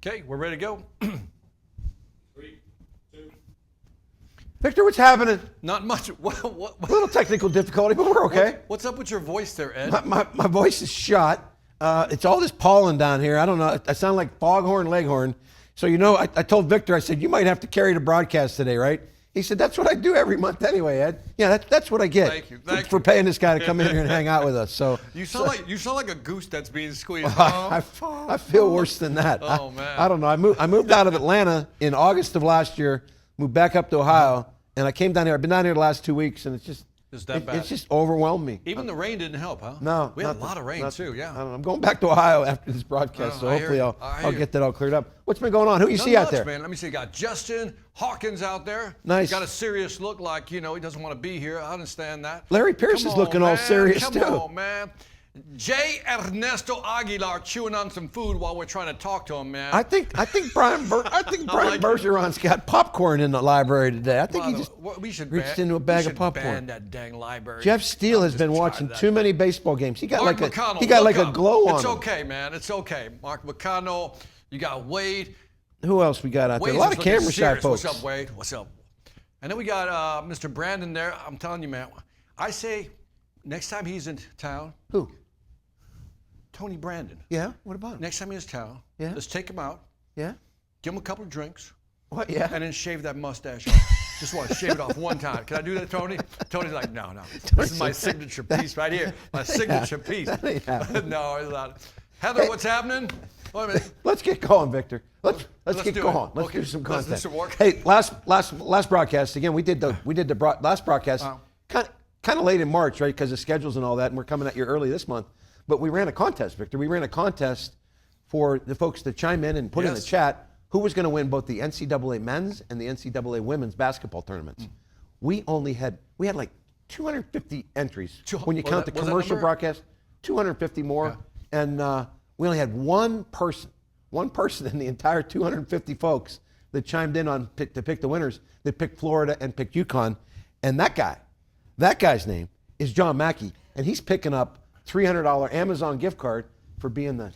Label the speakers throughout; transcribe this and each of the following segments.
Speaker 1: Okay, we're ready to go.
Speaker 2: 3, 2.
Speaker 3: Victor, what's happening?
Speaker 1: Not much.
Speaker 3: A little technical difficulty, but we're okay.
Speaker 1: What's up with your voice there, Ed?
Speaker 3: My voice is shot. It's all this pollen down here. I don't know. I sound like foghorn leghorn. So, I told Victor, I said, you might have to carry the broadcast today, right? He said, that's what I do every month anyway, Ed. Yeah, that's what I get.
Speaker 1: Thank you.
Speaker 3: For paying this guy to come in here and hang out with us. So
Speaker 1: You sound like a goose that's being squeezed.
Speaker 3: I feel worse than that.
Speaker 1: Oh, man.
Speaker 3: I don't know. I moved out of Atlanta in August of last year, moved back up to Ohio, and I came down here. I've been down here the last 2 weeks, and it's just
Speaker 1: that bad?
Speaker 3: It's just overwhelmed me.
Speaker 1: Even the rain didn't help, huh?
Speaker 3: No.
Speaker 1: We had a lot of rain, too, yeah.
Speaker 3: I don't know. I'm going back to Ohio after this broadcast, so hopefully I'll get that all cleared up. What's been going on? Who you see out there?
Speaker 1: Man. Let me see. You got Justin Hawkins out there.
Speaker 3: Nice.
Speaker 1: Got a serious look like, he doesn't want to be here. I understand that.
Speaker 3: Larry Pierce is looking all serious, too.
Speaker 1: Come on, man. J. Ernesto Aguilar chewing on some food while we're trying to talk to him, man.
Speaker 3: I think Brian Bergeron's got popcorn in the library today. I think he just reached into a bag of popcorn.
Speaker 1: Ban that dang library.
Speaker 3: Jeff Steele has been watching too many baseball games. He got
Speaker 1: Mark
Speaker 3: like
Speaker 1: McConnell,
Speaker 3: a glow on
Speaker 1: It's
Speaker 3: him.
Speaker 1: okay, man. It's okay. Mark McConnell. You got Wade.
Speaker 3: Who else we got out there? A lot of camera shy folks.
Speaker 1: What's up, Wade? What's up? And then we got Mr. Brandon there. I'm telling you, man. I say next time he's in town.
Speaker 3: Who?
Speaker 1: Tony Brandon.
Speaker 3: Yeah, what about him?
Speaker 1: Next time he's in town,
Speaker 3: Yeah.
Speaker 1: let's take him out,
Speaker 3: Yeah?
Speaker 1: give him a couple of drinks,
Speaker 3: What, yeah?
Speaker 1: and then shave that mustache off. Just want to shave it off one time. Can I do that, Tony? Tony's like, no. This is my signature piece right here. My signature piece.
Speaker 3: That ain't happening.
Speaker 1: No, it's not. Heather, what's happening? Wait a minute.
Speaker 3: Let's get going, Victor. Let's get
Speaker 1: do
Speaker 3: going.
Speaker 1: it.
Speaker 3: Let's
Speaker 1: Okay.
Speaker 3: do some
Speaker 1: Let's
Speaker 3: content.
Speaker 1: do some work.
Speaker 3: Hey, last broadcast again. We did the last broadcast kind of late in March, right? Because of schedules and all that, and we're coming at you early this month. But we ran a contest, Victor. We ran a contest for the folks to chime in and put in the chat who was going to win both the NCAA men's and the NCAA women's basketball tournaments. We had like 250 entries when you count the commercial broadcast. 250 more, and we only had one person in the entire 250 folks that chimed in to pick the winners that picked Florida and picked UConn, and that guy's name is John Mackey, and he's picking up $300 Amazon gift card for being the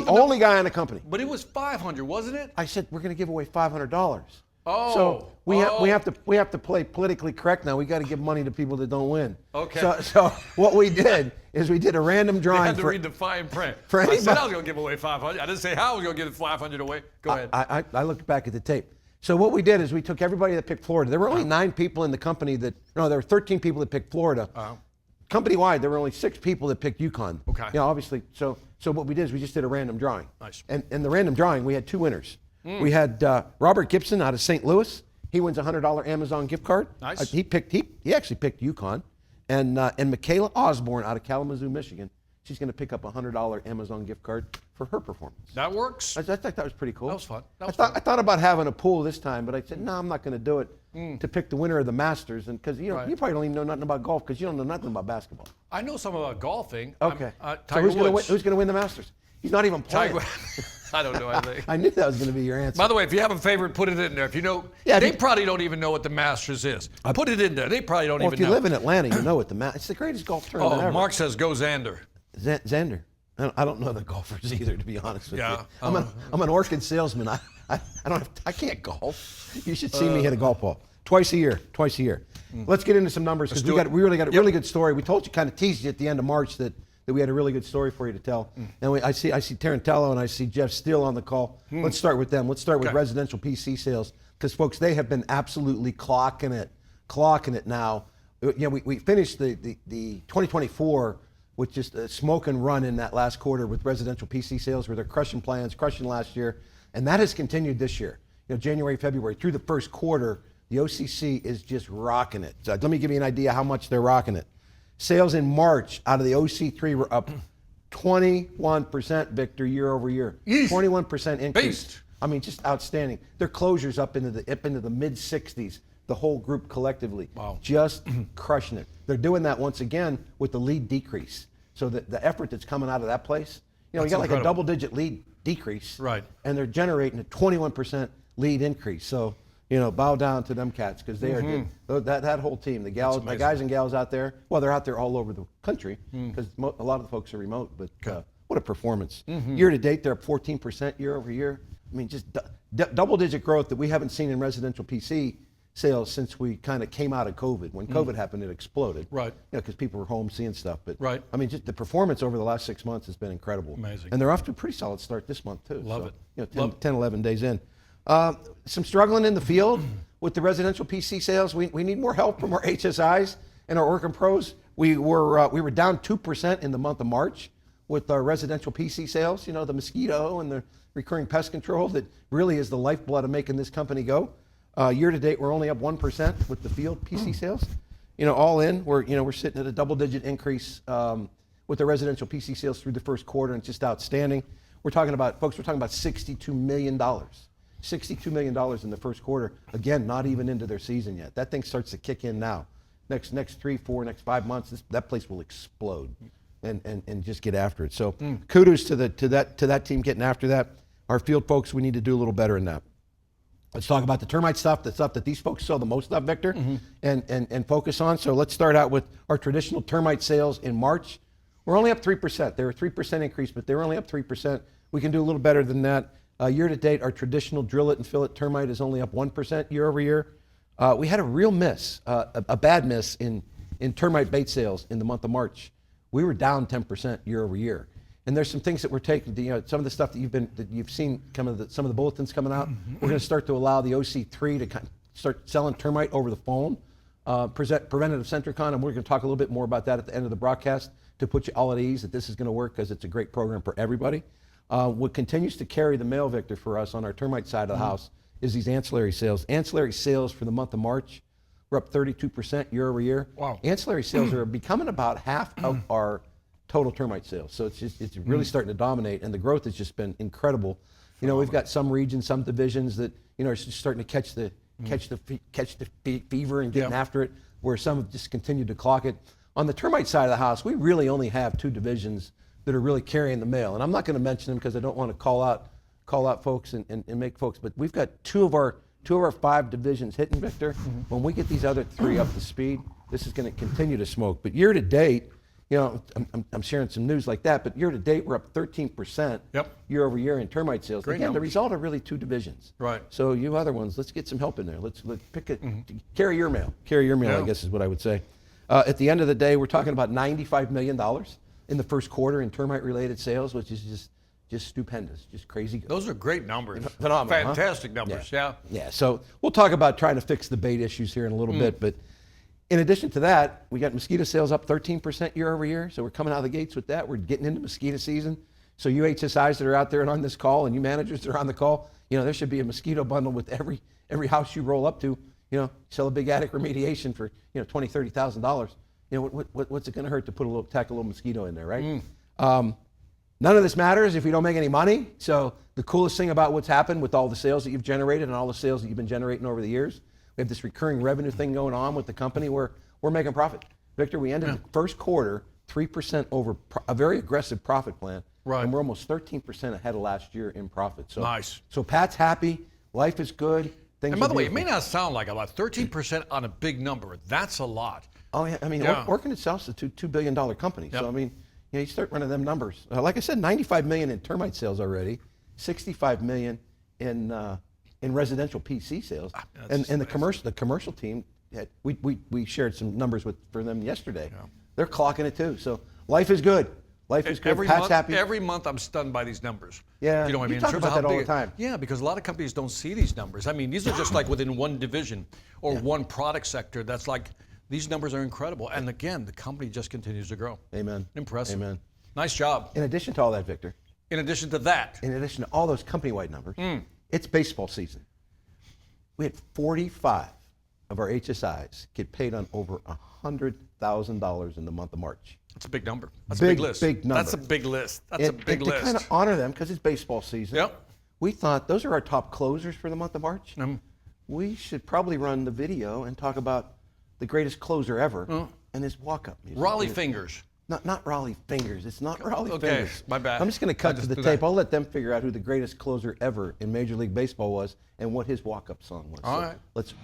Speaker 3: only guy in the company.
Speaker 1: But it was $500, wasn't it?
Speaker 3: I said we're going to give away $500.
Speaker 1: Oh.
Speaker 3: So we have to play politically correct now. We got to give money to people that don't win.
Speaker 1: Okay.
Speaker 3: So what we did is we did a random drawing.
Speaker 1: I had to read the fine print. I said I was going to give away $500. I didn't say how I was going to give the $500 away. Go ahead.
Speaker 3: I looked back at the tape. So what we did is we took everybody that picked Florida. There were only 9 people in the company there were 13 people that picked Florida. Company-wide, there were only 6 people that picked UConn.
Speaker 1: Okay.
Speaker 3: Obviously. So what we did is we just did a random drawing.
Speaker 1: Nice.
Speaker 3: And in the random drawing, we had 2 winners. We had Robert Gibson out of St. Louis. He wins a $100 Amazon gift card.
Speaker 1: Nice.
Speaker 3: He actually picked UConn. And Michaela Osborne out of Kalamazoo, Michigan. She's going to pick up a $100 Amazon gift card for her performance.
Speaker 1: That works.
Speaker 3: I thought that was pretty cool.
Speaker 1: That was fun.
Speaker 3: I thought about having a pool this time, but I said, no, I'm not going to do it to pick the winner of the Masters. And because you probably don't even know nothing about golf because you don't know nothing about basketball.
Speaker 1: I know some about golfing.
Speaker 3: Okay.
Speaker 1: Tiger Woods.
Speaker 3: Who's going to win the Masters? He's not even playing.
Speaker 1: I don't know anything.
Speaker 3: I knew that was going to be your answer.
Speaker 1: By the way, if you have a favorite, put it in there. If you know, they probably don't even know what the Masters is. Put it in there. They probably don't even know.
Speaker 3: If you live in Atlanta, you know what it's the greatest golf tournament ever.
Speaker 1: Mark says go Xander.
Speaker 3: Xander. I don't know the golfers either, to be honest with you.
Speaker 1: Yeah.
Speaker 3: I'm an orchid salesman. I can't golf. You should see me hit a golf ball twice a year. Let's get into some numbers because we really got a really good story. We told you, kind of teased you at the end of March that we had a really good story for you to tell. And I see Tarantello and I see Jeff Steele on the call. Let's start with them. Let's start with residential PC sales because folks, they have been absolutely clocking it now. We finished the 2024 with just a smoke and run in that last quarter with residential PC sales where they're crushing plans, crushing last year, and that has continued this year. January, February, through the first quarter, the OCC is just rocking it. So let me give you an idea how much they're rocking it. Sales in March out of the OC3 were up 21%, Victor, year over year. 21% increase.
Speaker 1: Beast.
Speaker 3: I mean, just outstanding. Their closures up into the mid 60s. The whole group collectively, just crushing it. They're doing that once again with the lead decrease. So the effort that's coming out of that place, you got like a double-digit lead decrease,
Speaker 1: right?
Speaker 3: And they're generating a 21% lead increase. So bow down to them cats because they are that whole team, the guys and gals out there. Well, they're out there all over the country because a lot of the folks are remote. But what a performance! Year to date, they're up 14% year over year. I mean, just double-digit growth that we haven't seen in residential PC sales since we kind of came out of COVID. When COVID happened, it exploded.
Speaker 1: Right.
Speaker 3: Because people were home seeing stuff. But
Speaker 1: right.
Speaker 3: I mean, just the performance over the last 6 months has been incredible.
Speaker 1: Amazing.
Speaker 3: And they're off to a pretty solid start this month too.
Speaker 1: Love it.
Speaker 3: 10, 11 days in. Some struggling in the field with the residential PC sales. We need more help from our HSIs and our Orkin pros. We were down 2% in the month of March with our residential PC sales. The mosquito and the recurring pest control that really is the lifeblood of making this company go. Year to date, we're only up 1% with the field PC sales. All in, we're sitting at a double-digit increase with the residential PC sales through the first quarter, and it's just outstanding. We're talking about $62 million. $62 million in the first quarter. Again, not even into their season yet. That thing starts to kick in now. Next 3, 4, next 5 months, that place will explode, and just get after it. So kudos to that team getting after that. Our field folks, we need to do a little better in that. Let's talk about the termite stuff, the stuff that these folks sell the most of, Victor, and focus on. So let's start out with our traditional termite sales in March. We're only up 3%. They were a 3% increase, but they're only up 3%. We can do a little better than that. Year to date, our traditional drill it and fill it termite is only up 1% year over year. We had a real miss, a bad miss in termite bait sales in the month of March. We were down 10% year over year. And there's some things that we're taking, some of the stuff that you've seen, some of the bulletins coming out. We're going to start to allow the OC3 to start selling termite over the phone, preventative Centricon, and we're going to talk a little bit more about that at the end of the broadcast to put you all at ease that this is going to work because it's a great program for everybody. What continues to carry the mail, Victor, for us on our termite side of the house is these ancillary sales. Ancillary sales for the month of March were up 32% year over year.
Speaker 1: Wow.
Speaker 3: Ancillary sales are becoming about half of our total termite sales. So it's really starting to dominate, and the growth has just been incredible. We've got some regions, some divisions that are just starting to catch the fever and getting after it, where some have just continued to clock it. On the termite side of the house, we really only have 2 divisions that are really carrying the mail, and I'm not going to mention them because I don't want to call out folks and make folks, but we've got 2 of our 5 divisions hitting, Victor. When we get these other 3 up to speed, this is going to continue to smoke. But year to date, I'm sharing some news like that, but year to date, we're up 13% year over year in termite sales.
Speaker 1: Great
Speaker 3: Again,
Speaker 1: numbers.
Speaker 3: the result of really 2 divisions.
Speaker 1: Right.
Speaker 3: So you other ones, let's get some help in there. Let's pick it, carry your mail. Carry your mail, I guess is what I would say. At the end of the day, we're talking about $95 million in the first quarter in termite-related sales, which is just stupendous, just crazy good.
Speaker 1: Those are great numbers.
Speaker 3: Phenomenal,
Speaker 1: Fantastic numbers, yeah.
Speaker 3: Yeah, so we'll talk about trying to fix the bait issues here in a little bit, but in addition to that, we got mosquito sales up 13% year over year, so we're coming out of the gates with that. We're getting into mosquito season. So you HSIs that are out there and on this call, and you managers that are on the call, there should be a mosquito bundle with every house you roll up to. Sell a big attic remediation for $20,000, $30,000. What's it going to hurt to tack a little mosquito in there, right? None of this matters if you don't make any money. So the coolest thing about what's happened with all the sales that you've generated and all the sales that you've been generating over the years, we have this recurring revenue thing going on with the company where we're making profit. Victor, we ended the first quarter 3% over a very aggressive profit plan, and we're almost 13% ahead of last year in profit. So
Speaker 1: nice. So
Speaker 3: Pat's happy, life is good.
Speaker 1: And by the way, it may not sound like a lot. 13% on a big number, that's a lot.
Speaker 3: Oh yeah, I mean, Orkin itself is a $2 billion company. So I mean, you start running them numbers. Like I said, $95 million in termite sales already, $65 million in residential PC sales, and the commercial team. We shared some numbers for them yesterday. They're clocking it too. So life is good. Life is good. Pat's happy.
Speaker 1: Every month I'm stunned by these numbers.
Speaker 3: Yeah,
Speaker 1: you know what I mean?
Speaker 3: You talk about that all the time.
Speaker 1: Yeah, because a lot of companies don't see these numbers. I mean, these are just like within one division or one product sector. That's like, these numbers are incredible. And again, the company just continues to grow.
Speaker 3: Amen.
Speaker 1: Impressive.
Speaker 3: Amen.
Speaker 1: Nice job.
Speaker 3: In addition to all that, Victor.
Speaker 1: In addition to that.
Speaker 3: In addition to all those company-wide numbers, it's baseball season. We had 45 of our HSIs get paid on over $100,000 in the month of March.
Speaker 1: That's a big number. That's a big list.
Speaker 3: Big number.
Speaker 1: That's a big list. That's a big list.
Speaker 3: To kind of honor them, because it's baseball season, we thought those are our top closers for the month of March. We should probably run the video and talk about the greatest closer ever and his walk-up music.
Speaker 1: Raleigh Fingers.
Speaker 3: Not Raleigh Fingers. It's not Raleigh Fingers.
Speaker 1: Okay, my bad.
Speaker 3: I'm just going to cut to the tape. I'll let them figure out who the greatest closer ever in Major League Baseball was and what his walk-up song was.
Speaker 1: All right.
Speaker 3: Let's.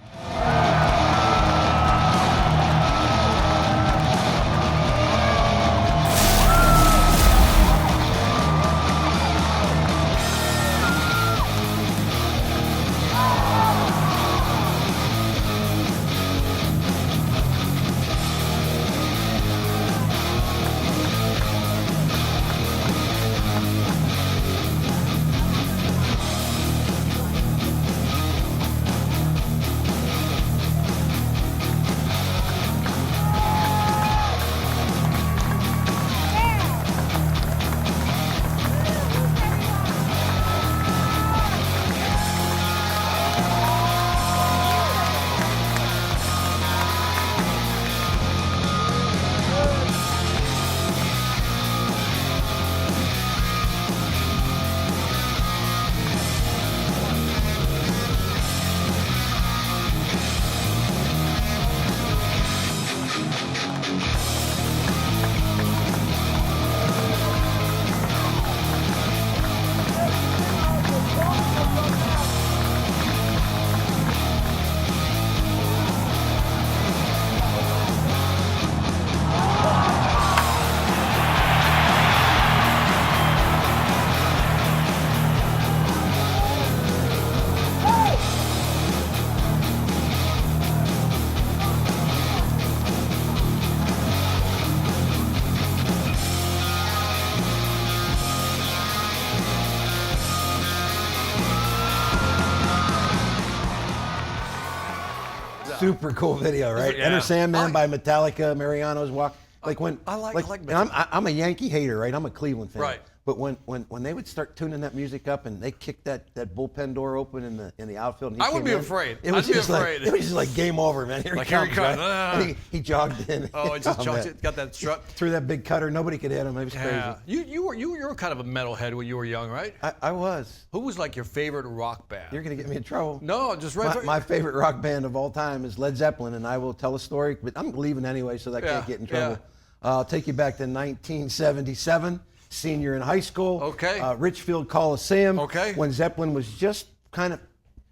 Speaker 3: Super cool video, right?
Speaker 1: Yeah.
Speaker 3: Enter Sandman by Metallica, Mariano's Walk. Like when
Speaker 1: I like
Speaker 3: and I'm a Yankee hater, right? I'm a Cleveland fan.
Speaker 1: Right.
Speaker 3: But when they would start tuning that music up and they kicked that bullpen door open in the outfield, and he
Speaker 1: I would
Speaker 3: came
Speaker 1: be
Speaker 3: in,
Speaker 1: afraid.
Speaker 3: It was
Speaker 1: I'd be
Speaker 3: just
Speaker 1: afraid.
Speaker 3: Like, it was just like game over, man. Here
Speaker 1: Like,
Speaker 3: he
Speaker 1: here
Speaker 3: comes.
Speaker 1: he comes.
Speaker 3: Right? And he jogged in.
Speaker 1: Oh, it just
Speaker 3: man.
Speaker 1: got that strut.
Speaker 3: Threw that big cutter. Nobody could hit him. It was
Speaker 1: Yeah.
Speaker 3: crazy.
Speaker 1: You were kind of a metalhead when you were young, right?
Speaker 3: I was.
Speaker 1: Who was like your favorite rock band?
Speaker 3: You're gonna get me in trouble.
Speaker 1: No, just right.
Speaker 3: My favorite rock band of all time is Led Zeppelin, and I will tell a story, but I'm leaving anyway, so that I can't get in trouble. I'll take you back to 1977, senior in high school.
Speaker 1: Okay.
Speaker 3: Richfield Coliseum.
Speaker 1: Okay.
Speaker 3: When Zeppelin was just kind of,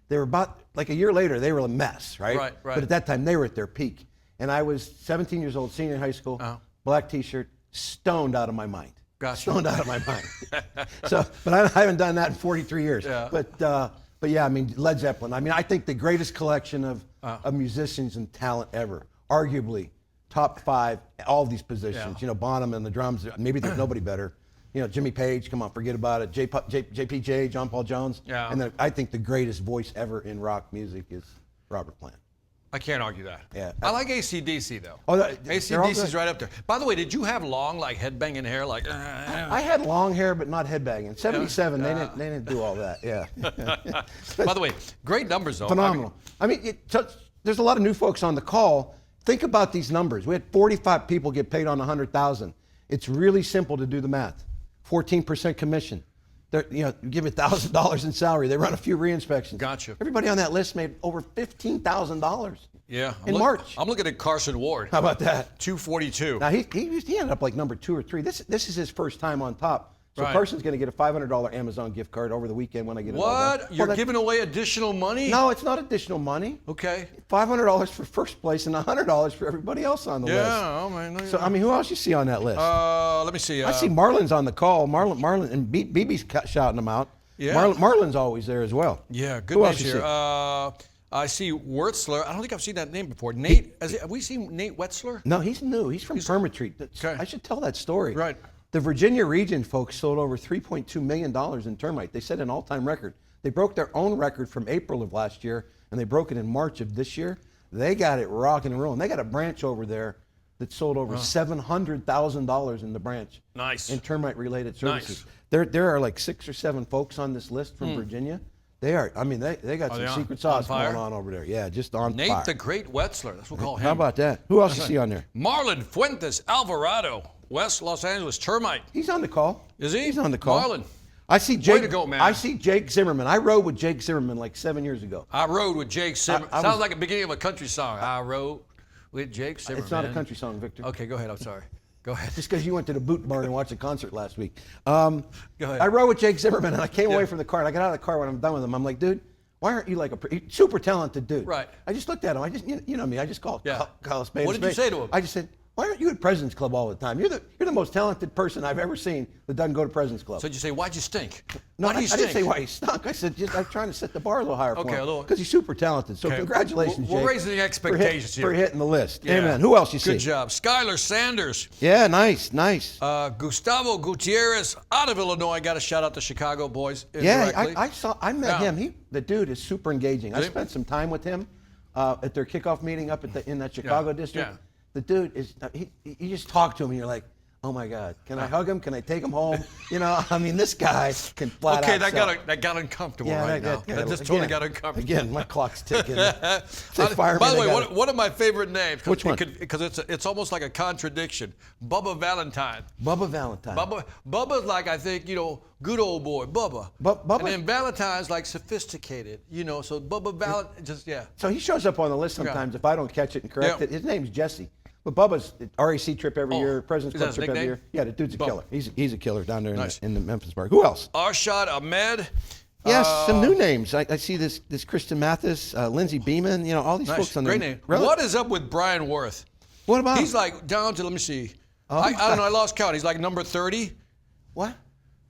Speaker 3: they were about, like a year later, they were a mess, right?
Speaker 1: Right.
Speaker 3: But at that time, they were at their peak. And I was 17 years old, senior in high school, black t-shirt, stoned out of my mind.
Speaker 1: Gotcha.
Speaker 3: Stoned out of my mind. But I haven't done that in 43 years.
Speaker 1: Yeah.
Speaker 3: But yeah, I mean, Led Zeppelin. I mean, I think the greatest collection of musicians and talent ever. Arguably, top 5, all these positions.
Speaker 1: Yeah.
Speaker 3: You know, Bonham and the drums. Maybe there's nobody better. You know, Jimmy Page. Come on, forget about it. JPJ, John Paul Jones.
Speaker 1: Yeah.
Speaker 3: And then I think the greatest voice ever in rock music is Robert Plant.
Speaker 1: I can't argue that.
Speaker 3: Yeah.
Speaker 1: I like AC/DC though.
Speaker 3: Oh, they're all
Speaker 1: AC/DC's
Speaker 3: good.
Speaker 1: right up there. By the way, did you have long, like headbanging hair, like?
Speaker 3: I had long hair, but not headbanging. 77, they didn't do all that. Yeah.
Speaker 1: By the way, great numbers though.
Speaker 3: Phenomenal. I mean, there's a lot of new folks on the call. Think about these numbers. We had 45 people get paid on 100,000. It's really simple to do the math. 14% commission. You give $1,000 in salary. They run a few re-inspections.
Speaker 1: Gotcha.
Speaker 3: Everybody on that list made over $15,000.
Speaker 1: Yeah.
Speaker 3: In March.
Speaker 1: I'm looking at Carson Ward.
Speaker 3: How about that?
Speaker 1: 242.
Speaker 3: Now he ended up like number 2 or 3. This is his first time on top. So
Speaker 1: Right.
Speaker 3: Carson's going to get a $500 Amazon gift card over the weekend when I get it all done.
Speaker 1: What? You're giving away additional money?
Speaker 3: No, it's not additional money.
Speaker 1: Okay.
Speaker 3: $500 for first place and $100 for everybody else on the list.
Speaker 1: Yeah. Oh man.
Speaker 3: So I mean, who else you see on that list?
Speaker 1: Let me see.
Speaker 3: I see Marlon's on the call. Marlon and BB's shouting them out.
Speaker 1: Yeah.
Speaker 3: Marlon's always there as well.
Speaker 1: Yeah. Good
Speaker 3: Who
Speaker 1: names
Speaker 3: else you
Speaker 1: here.
Speaker 3: see?
Speaker 1: I see Wertzler. I don't think I've seen that name before. Nate. Have we seen Nate Wetzler?
Speaker 3: No, he's new. He's from Permatreat.
Speaker 1: Okay.
Speaker 3: I should tell that story.
Speaker 1: Right.
Speaker 3: The Virginia region folks sold over $3.2 million in termite. They set an all-time record. They broke their own record from April of last year, and they broke it in March of this year. They got it rocking and rolling. They got a branch over there that sold over $700,000 in the branch.
Speaker 1: Nice.
Speaker 3: In termite-related services.
Speaker 1: Nice.
Speaker 3: There are like 6 or 7 folks on this list from Virginia. They are. I mean, they got some secret sauce going on over there. Yeah, just on
Speaker 1: Nate
Speaker 3: fire.
Speaker 1: the Great Wetzler. That's what we'll call him.
Speaker 3: How about that? Who else you see on there?
Speaker 1: Marlon Fuentes Alvarado, West Los Angeles Termite.
Speaker 3: He's on the call.
Speaker 1: Is he?
Speaker 3: He's on the call.
Speaker 1: Marlon.
Speaker 3: I see Jake.
Speaker 1: Way to go, man.
Speaker 3: I see Jake Zimmerman. I rode with Jake Zimmerman like 7 years ago.
Speaker 1: I rode with Jake Zimmerman.
Speaker 3: I
Speaker 1: Sounds
Speaker 3: was-
Speaker 1: like a beginning of a country song. I rode with Jake Zimmerman.
Speaker 3: It's not a country song, Victor.
Speaker 1: Okay, go ahead. I'm sorry. Go ahead.
Speaker 3: Just because you went to the boot barn and watched a concert last week. Go
Speaker 1: ahead.
Speaker 3: I rode with Jake Zimmerman, and I came away from the car, and I got out of the car when I'm done with him. I'm like, dude, why aren't you like a super talented dude?
Speaker 1: Right.
Speaker 3: I just looked at him. I just, you know me. I just call a spade.
Speaker 1: What
Speaker 3: a
Speaker 1: did you
Speaker 3: spade.
Speaker 1: say to him?
Speaker 3: I just said, why aren't you at President's Club all the time? You're the most talented person I've ever seen that doesn't go to President's Club.
Speaker 1: So did you say, why'd you stink?
Speaker 3: No,
Speaker 1: Why do you
Speaker 3: I
Speaker 1: stink?
Speaker 3: didn't say why he stunk. I said I'm trying to set the bar a little higher for
Speaker 1: Okay, a
Speaker 3: him.
Speaker 1: little-
Speaker 3: Because he's super talented. So
Speaker 1: Okay.
Speaker 3: congratulations,
Speaker 1: We're
Speaker 3: Jake,
Speaker 1: raising the expectations
Speaker 3: for
Speaker 1: here.
Speaker 3: hitting the list.
Speaker 1: Yeah.
Speaker 3: Amen. Who else you see?
Speaker 1: Good job. Skylar Sanders.
Speaker 3: Yeah, nice.
Speaker 1: Gustavo Gutierrez out of Illinois. Got a shout out to Chicago boys.
Speaker 3: Yeah,
Speaker 1: indirectly.
Speaker 3: I met
Speaker 1: Yeah.
Speaker 3: him. The dude is super engaging. I
Speaker 1: Is he?
Speaker 3: spent some time with him at their kickoff meeting up in that Chicago district.
Speaker 1: yeah.
Speaker 3: The dude is you just talk to him and you're like, oh my God, can I hug him? Can I take him home? You know, I mean, this guy can flat
Speaker 1: Okay,
Speaker 3: out
Speaker 1: that
Speaker 3: sell.
Speaker 1: got uncomfortable
Speaker 3: Yeah,
Speaker 1: right now. That just totally got uncomfortable.
Speaker 3: Again, my clock's ticking. Say,
Speaker 1: By
Speaker 3: fireman,
Speaker 1: the way,
Speaker 3: I gotta-
Speaker 1: one of my favorite names.
Speaker 3: Which one?
Speaker 1: Because it's almost like a contradiction. Bubba Valentine.
Speaker 3: Bubba Valentine.
Speaker 1: Bubba's like, I think, good old boy, Bubba.
Speaker 3: Bubba-
Speaker 1: And then Valentine's like sophisticated, so Bubba Valentine, just, yeah.
Speaker 3: So he shows up on the list sometimes if I don't catch it and correct
Speaker 1: Yeah.
Speaker 3: it. His name's Jesse. But Bubba's RAC trip every year, President's
Speaker 1: is
Speaker 3: Club
Speaker 1: that his
Speaker 3: trip every
Speaker 1: nickname?
Speaker 3: year. Yeah, the dude's a
Speaker 1: Bubba.
Speaker 3: killer. He's a killer down there
Speaker 1: Nice.
Speaker 3: in the Memphis Park. Who else?
Speaker 1: Arshad Ahmed.
Speaker 3: Yes, some new names. I see this Kristen Mathis, Lindsey Beeman, all these
Speaker 1: Nice,
Speaker 3: folks on there.
Speaker 1: great name.
Speaker 3: Really?
Speaker 1: What is up with Brian Worth?
Speaker 3: What about
Speaker 1: He's
Speaker 3: him?
Speaker 1: like down to, let me see.
Speaker 3: Oh,
Speaker 1: I don't know, I lost count. He's like number 30.
Speaker 3: What?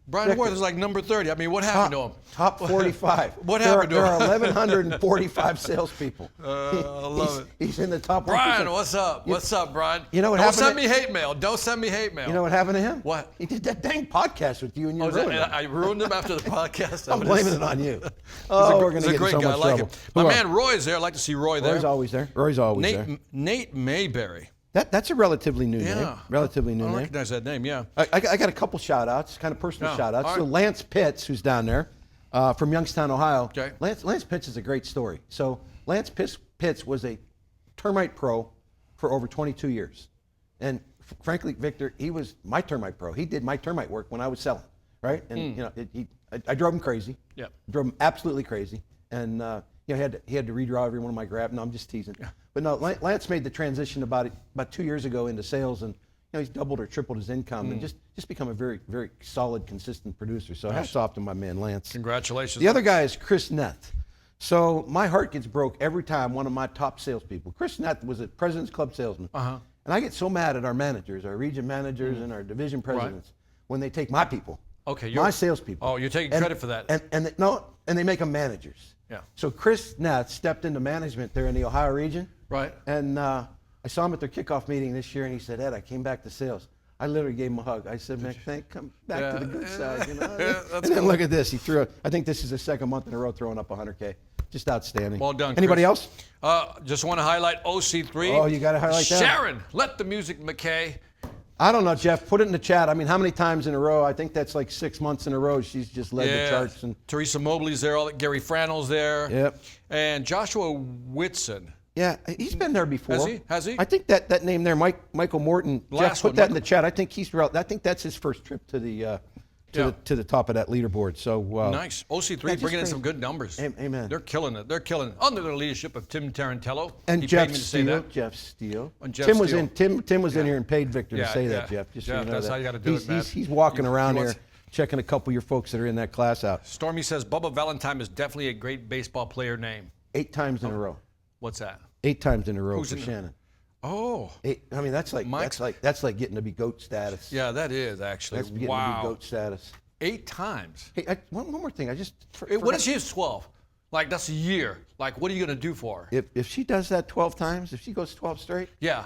Speaker 1: Brian
Speaker 3: Victor,
Speaker 1: Worth is like number 30. I mean, what happened to him?
Speaker 3: Top 45.
Speaker 1: What happened to
Speaker 3: There
Speaker 1: him?
Speaker 3: are 1,145 salespeople.
Speaker 1: I love it.
Speaker 3: He's in the top 1%.
Speaker 1: Brian, what's up? What's up, Brian?
Speaker 3: You know what
Speaker 1: Don't
Speaker 3: happened
Speaker 1: send me hate mail. Don't send me hate mail.
Speaker 3: You know what happened to him?
Speaker 1: What?
Speaker 3: He did that dang podcast with you and you ruined him.
Speaker 1: I ruined him after the podcast.
Speaker 3: I'm blaming it on you.
Speaker 1: He's
Speaker 3: We're going
Speaker 1: he's
Speaker 3: to
Speaker 1: a
Speaker 3: get in
Speaker 1: great
Speaker 3: so
Speaker 1: guy. I
Speaker 3: much
Speaker 1: like
Speaker 3: trouble.
Speaker 1: him. My
Speaker 3: Who
Speaker 1: man
Speaker 3: else?
Speaker 1: Roy's there. I'd like to see Roy there.
Speaker 3: Roy's always there. Roy's always there.
Speaker 1: Nate Mayberry.
Speaker 3: That's a relatively new name.
Speaker 1: Yeah.
Speaker 3: Relatively new
Speaker 1: I don't
Speaker 3: name.
Speaker 1: recognize that name, yeah.
Speaker 3: I got a couple shout outs, kind of personal
Speaker 1: Yeah.
Speaker 3: shout outs.
Speaker 1: All
Speaker 3: So
Speaker 1: right.
Speaker 3: Lance Pitts, who's down there from Youngstown, Ohio.
Speaker 1: Okay.
Speaker 3: Lance Pitts is a great story. So Lance Pitts was a termite pro for over 22 years. And frankly, Victor, he was my termite pro. He did my termite work when I was selling, right? And I drove him crazy.
Speaker 1: Yeah.
Speaker 3: Drove him absolutely crazy. And he had to redraw every one of my grabs. No, I'm just teasing.
Speaker 1: Yeah.
Speaker 3: But no, Lance made the transition about 2 years ago into sales, and he's doubled or tripled his income, and just become a very, very solid, consistent producer. So hats off to my man Lance.
Speaker 1: Congratulations.
Speaker 3: The other guy is Chris Neth. So my heart gets broke every time one of my top salespeople. Chris Neth was a President's Club salesman, and I get so mad at our managers, our region managers, and our division presidents when they take my people, my salespeople.
Speaker 1: Oh, you're taking credit for that.
Speaker 3: And they make them managers.
Speaker 1: Yeah.
Speaker 3: So Chris Neth stepped into management there in the Ohio region.
Speaker 1: Right.
Speaker 3: And I saw him at their kickoff meeting this year, and he said, Ed, I came back to sales. I literally gave him a hug. I said, man, come back to the good side, you know.
Speaker 1: That's
Speaker 3: And then look at this. He threw. I think this is the second month in a row throwing up 100K. Just outstanding.
Speaker 1: Well done,
Speaker 3: Anybody
Speaker 1: Chris.
Speaker 3: else?
Speaker 1: Just want to highlight OC3.
Speaker 3: Oh, you got to highlight that.
Speaker 1: Sharon, let the music, McKay.
Speaker 3: I don't know, Jeff. Put it in the chat. I mean, how many times in a row? I think that's like 6 months in a row. She's just led the charts. And
Speaker 1: Teresa Mobley's there. Gary Frannell's there.
Speaker 3: Yep.
Speaker 1: And Joshua Whitson.
Speaker 3: yeah, he's been there before.
Speaker 1: Has he? Has he?
Speaker 3: I think that name there, Michael Morton.
Speaker 1: Last
Speaker 3: Jeff, put
Speaker 1: one,
Speaker 3: that in the chat. I think I think that's his first trip to the to the top of that leaderboard. So
Speaker 1: Nice. OC3
Speaker 3: just
Speaker 1: bringing in
Speaker 3: crazy.
Speaker 1: some good numbers.
Speaker 3: Amen.
Speaker 1: They're killing it. They're killing it. Under the leadership of Tim Tarantello.
Speaker 3: And
Speaker 1: He
Speaker 3: Jeff
Speaker 1: paid me to say
Speaker 3: Steele.
Speaker 1: that.
Speaker 3: Jeff Steele.
Speaker 1: And Jeff
Speaker 3: Tim was
Speaker 1: Steele.
Speaker 3: in. Tim was in here and paid Victor to
Speaker 1: Yeah,
Speaker 3: say that,
Speaker 1: yeah.
Speaker 3: Jeff. Just so
Speaker 1: Jeff,
Speaker 3: you know
Speaker 1: that's
Speaker 3: that.
Speaker 1: how you gotta do it, man.
Speaker 3: He's walking around
Speaker 1: he
Speaker 3: here,
Speaker 1: wants-
Speaker 3: checking a couple of your folks that are in that class out.
Speaker 1: Stormy says Bubba Valentine is definitely a great baseball player name.
Speaker 3: 8 times in a row.
Speaker 1: What's that?
Speaker 3: 8 times in a row
Speaker 1: Who's
Speaker 3: for
Speaker 1: in the-
Speaker 3: Shannon.
Speaker 1: Oh.
Speaker 3: I mean, that's like
Speaker 1: Mike's-
Speaker 3: that's like getting to be GOAT status.
Speaker 1: Yeah, that is actually.
Speaker 3: That's getting
Speaker 1: wow.
Speaker 3: to be GOAT status.
Speaker 1: 8 times.
Speaker 3: Hey, one more thing. I just
Speaker 1: What if she is 12? Like, that's a year. Like, what are you going to do for her?
Speaker 3: If she does that 12 times, if she goes 12 straight,
Speaker 1: Yeah.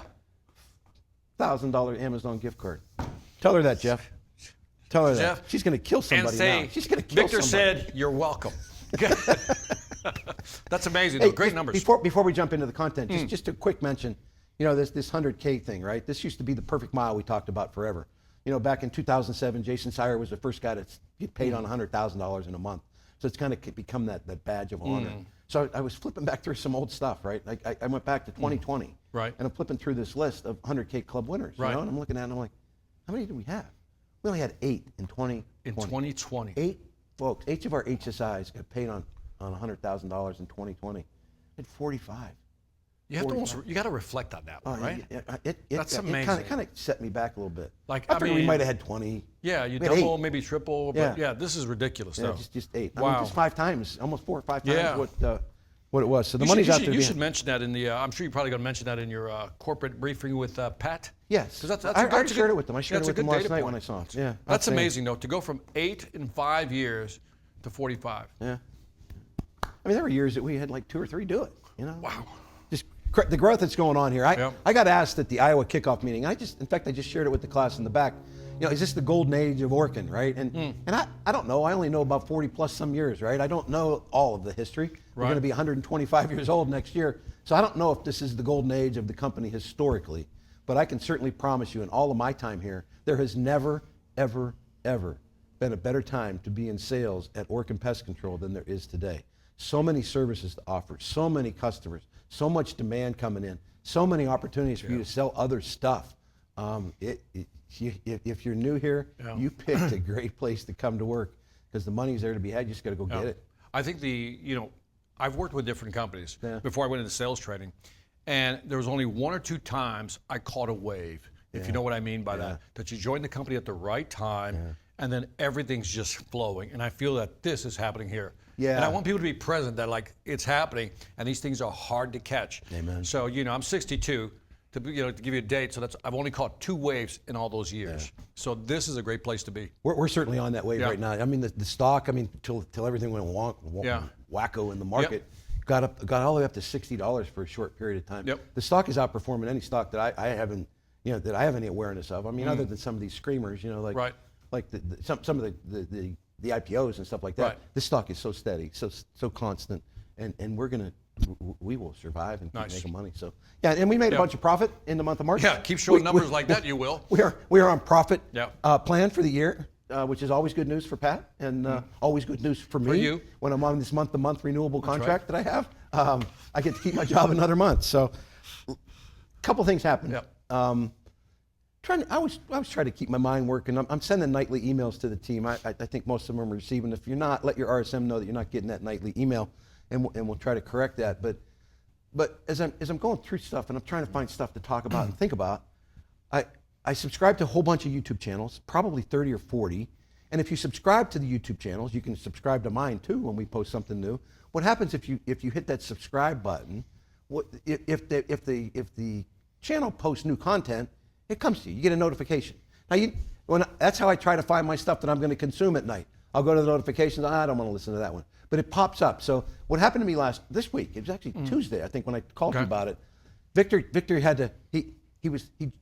Speaker 3: $1,000 Amazon gift card. Tell her that, Jeff. Tell her
Speaker 1: Jeff,
Speaker 3: that. She's going to kill
Speaker 1: And
Speaker 3: somebody
Speaker 1: say,
Speaker 3: now. She's going to kill
Speaker 1: Victor
Speaker 3: somebody.
Speaker 1: said, you're welcome. That's amazing, though.
Speaker 3: Hey,
Speaker 1: Great
Speaker 3: just
Speaker 1: numbers.
Speaker 3: Before we jump into the content, just a quick mention. You know, this 100K thing, right? This used to be the perfect mile we talked about forever. You know, back in 2007, Jason Sire was the first guy to get paid on $100,000 in a month. So it's kind of become that badge of honor. So I was flipping back through some old stuff, right? I went back to 2020.
Speaker 1: Right.
Speaker 3: And I'm flipping through this list of 100K club winners.
Speaker 1: Right.
Speaker 3: You know? And I'm looking at it and I'm like, how many did we have? We only had 8 in 2020.
Speaker 1: In 2020.
Speaker 3: 8 folks, each of our HSIs got paid on $100,000 in 2020. At 45.
Speaker 1: You have to almost, you got to reflect on that one, right?
Speaker 3: That's
Speaker 1: amazing.
Speaker 3: It kind of set me back a little bit.
Speaker 1: Like,
Speaker 3: I
Speaker 1: I
Speaker 3: figured we
Speaker 1: mean-
Speaker 3: might have had 20.
Speaker 1: Yeah, you
Speaker 3: We had
Speaker 1: double,
Speaker 3: 8.
Speaker 1: maybe triple,
Speaker 3: Yeah.
Speaker 1: but yeah, this is ridiculous,
Speaker 3: Yeah,
Speaker 1: though.
Speaker 3: just 8. I
Speaker 1: Wow.
Speaker 3: mean, just 5 times, almost 4 or 5 times
Speaker 1: Yeah.
Speaker 3: what it was. So the
Speaker 1: You
Speaker 3: money's
Speaker 1: should,
Speaker 3: out there.
Speaker 1: you should mention that in the, I'm sure you're probably going to mention that in your corporate briefing with Pat.
Speaker 3: Yes.
Speaker 1: 'Cause
Speaker 3: I already shared it with them. I shared
Speaker 1: that's
Speaker 3: it
Speaker 1: a
Speaker 3: with them
Speaker 1: good
Speaker 3: last
Speaker 1: data
Speaker 3: night
Speaker 1: point.
Speaker 3: when I saw it. Yeah.
Speaker 1: That's
Speaker 3: outstanding.
Speaker 1: amazing, though, to go from 8 in 5 years to 45.
Speaker 3: Yeah. I mean, there were years that we had like 2 or 3 do it. You know.
Speaker 1: Wow.
Speaker 3: Just the growth that's going on here.
Speaker 1: Yep.
Speaker 3: I got asked at the Iowa kickoff meeting. In fact, I just shared it with the class in the back. You know, is this the golden age of Orkin, right? And I don't know. I only know about 40 plus some years, right? I don't know all of the history. We're
Speaker 1: Right.
Speaker 3: going to be 125 years old next year. So I don't know if this is the golden age of the company historically. But I can certainly promise you in all of my time here, there has never, ever, ever been a better time to be in sales at Orkin Pest Control than there is today. So many services to offer, so many customers, so much demand coming in, so many opportunities for you to sell other stuff. If you're new here, you picked a great place to come to work because the money's there to be had. You just got to go get it.
Speaker 1: I think I've worked with different companies before I went into sales training, and there was only 1 or 2 times I caught a wave, if you know what I mean by that you joined the company at the right time, and then everything's just flowing. And I feel that this is happening here.
Speaker 3: Yeah.
Speaker 1: And I want people to be present that like it's happening, and these things are hard to catch.
Speaker 3: Amen.
Speaker 1: So, I'm 62. to give you a date. So I've only caught 2 waves in all those years. So this is a great place to be.
Speaker 3: We're certainly on that wave right now. I mean, the stock. I mean, till everything went wacko in the market, got all the way up to $60 for a short period of time.
Speaker 1: Yep.
Speaker 3: The stock is outperforming any stock that I haven't, that I have any awareness of. I mean, other than some of these screamers, like some of the IPOs and stuff like that.
Speaker 1: Right.
Speaker 3: This stock is so steady, so constant, and we will survive and keep making money. So yeah, and we made a bunch of profit in the month of March.
Speaker 1: Yeah, keep showing numbers like that, you will.
Speaker 3: We are on profit plan for the year, which is always good news for Pat, and always good news for me.
Speaker 1: For you.
Speaker 3: When I'm on this month-to-month renewable contract that I have, I get to keep my job another month. So a couple things happened.
Speaker 1: Yep.
Speaker 3: I was trying to keep my mind working. I'm sending nightly emails to the team. I think most of them are receiving. If you're not, let your RSM know that you're not getting that nightly email, and we'll try to correct that. But as I'm going through stuff and I'm trying to find stuff to talk about and think about, I subscribe to a whole bunch of YouTube channels, probably 30 or 40. And if you subscribe to the YouTube channels, you can subscribe to mine too when we post something new. What happens if you hit that subscribe button? If the channel posts new content, it comes to you. You get a notification. Now, that's how I try to find my stuff that I'm going to consume at night. I'll go to the notifications. I don't want to listen to that one, but it pops up. So what happened to me this week? It was actually Tuesday, I think, when I called you about it. Victor had to. He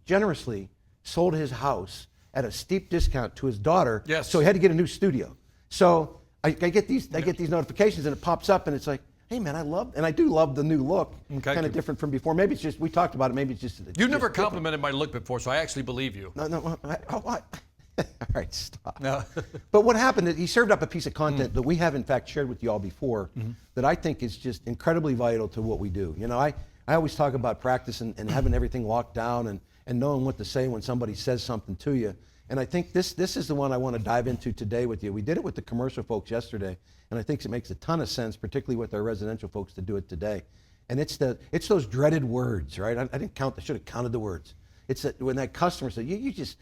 Speaker 3: generously sold his house at a steep discount to his daughter.
Speaker 1: Yes.
Speaker 3: So he had to get a new studio. So I get these notifications and it pops up and it's like, hey man, I do love the new look.
Speaker 1: Okay.
Speaker 3: Kind of different from before. Maybe it's just, we talked about it, maybe it's just.
Speaker 1: You've never complimented my look before, so I actually believe you.
Speaker 3: No. All right, stop.
Speaker 1: No.
Speaker 3: But what happened is he served up a piece of content that we have in fact shared with you all before that I think is just incredibly vital to what we do. I always talk about practice and having everything locked down and knowing what to say when somebody says something to you. And I think this is the one I want to dive into today with you. We did it with the commercial folks yesterday, and I think it makes a ton of sense, particularly with our residential folks, to do it today. And it's those dreaded words, right? I didn't count. I should have counted the words. It's that when that customer said, you just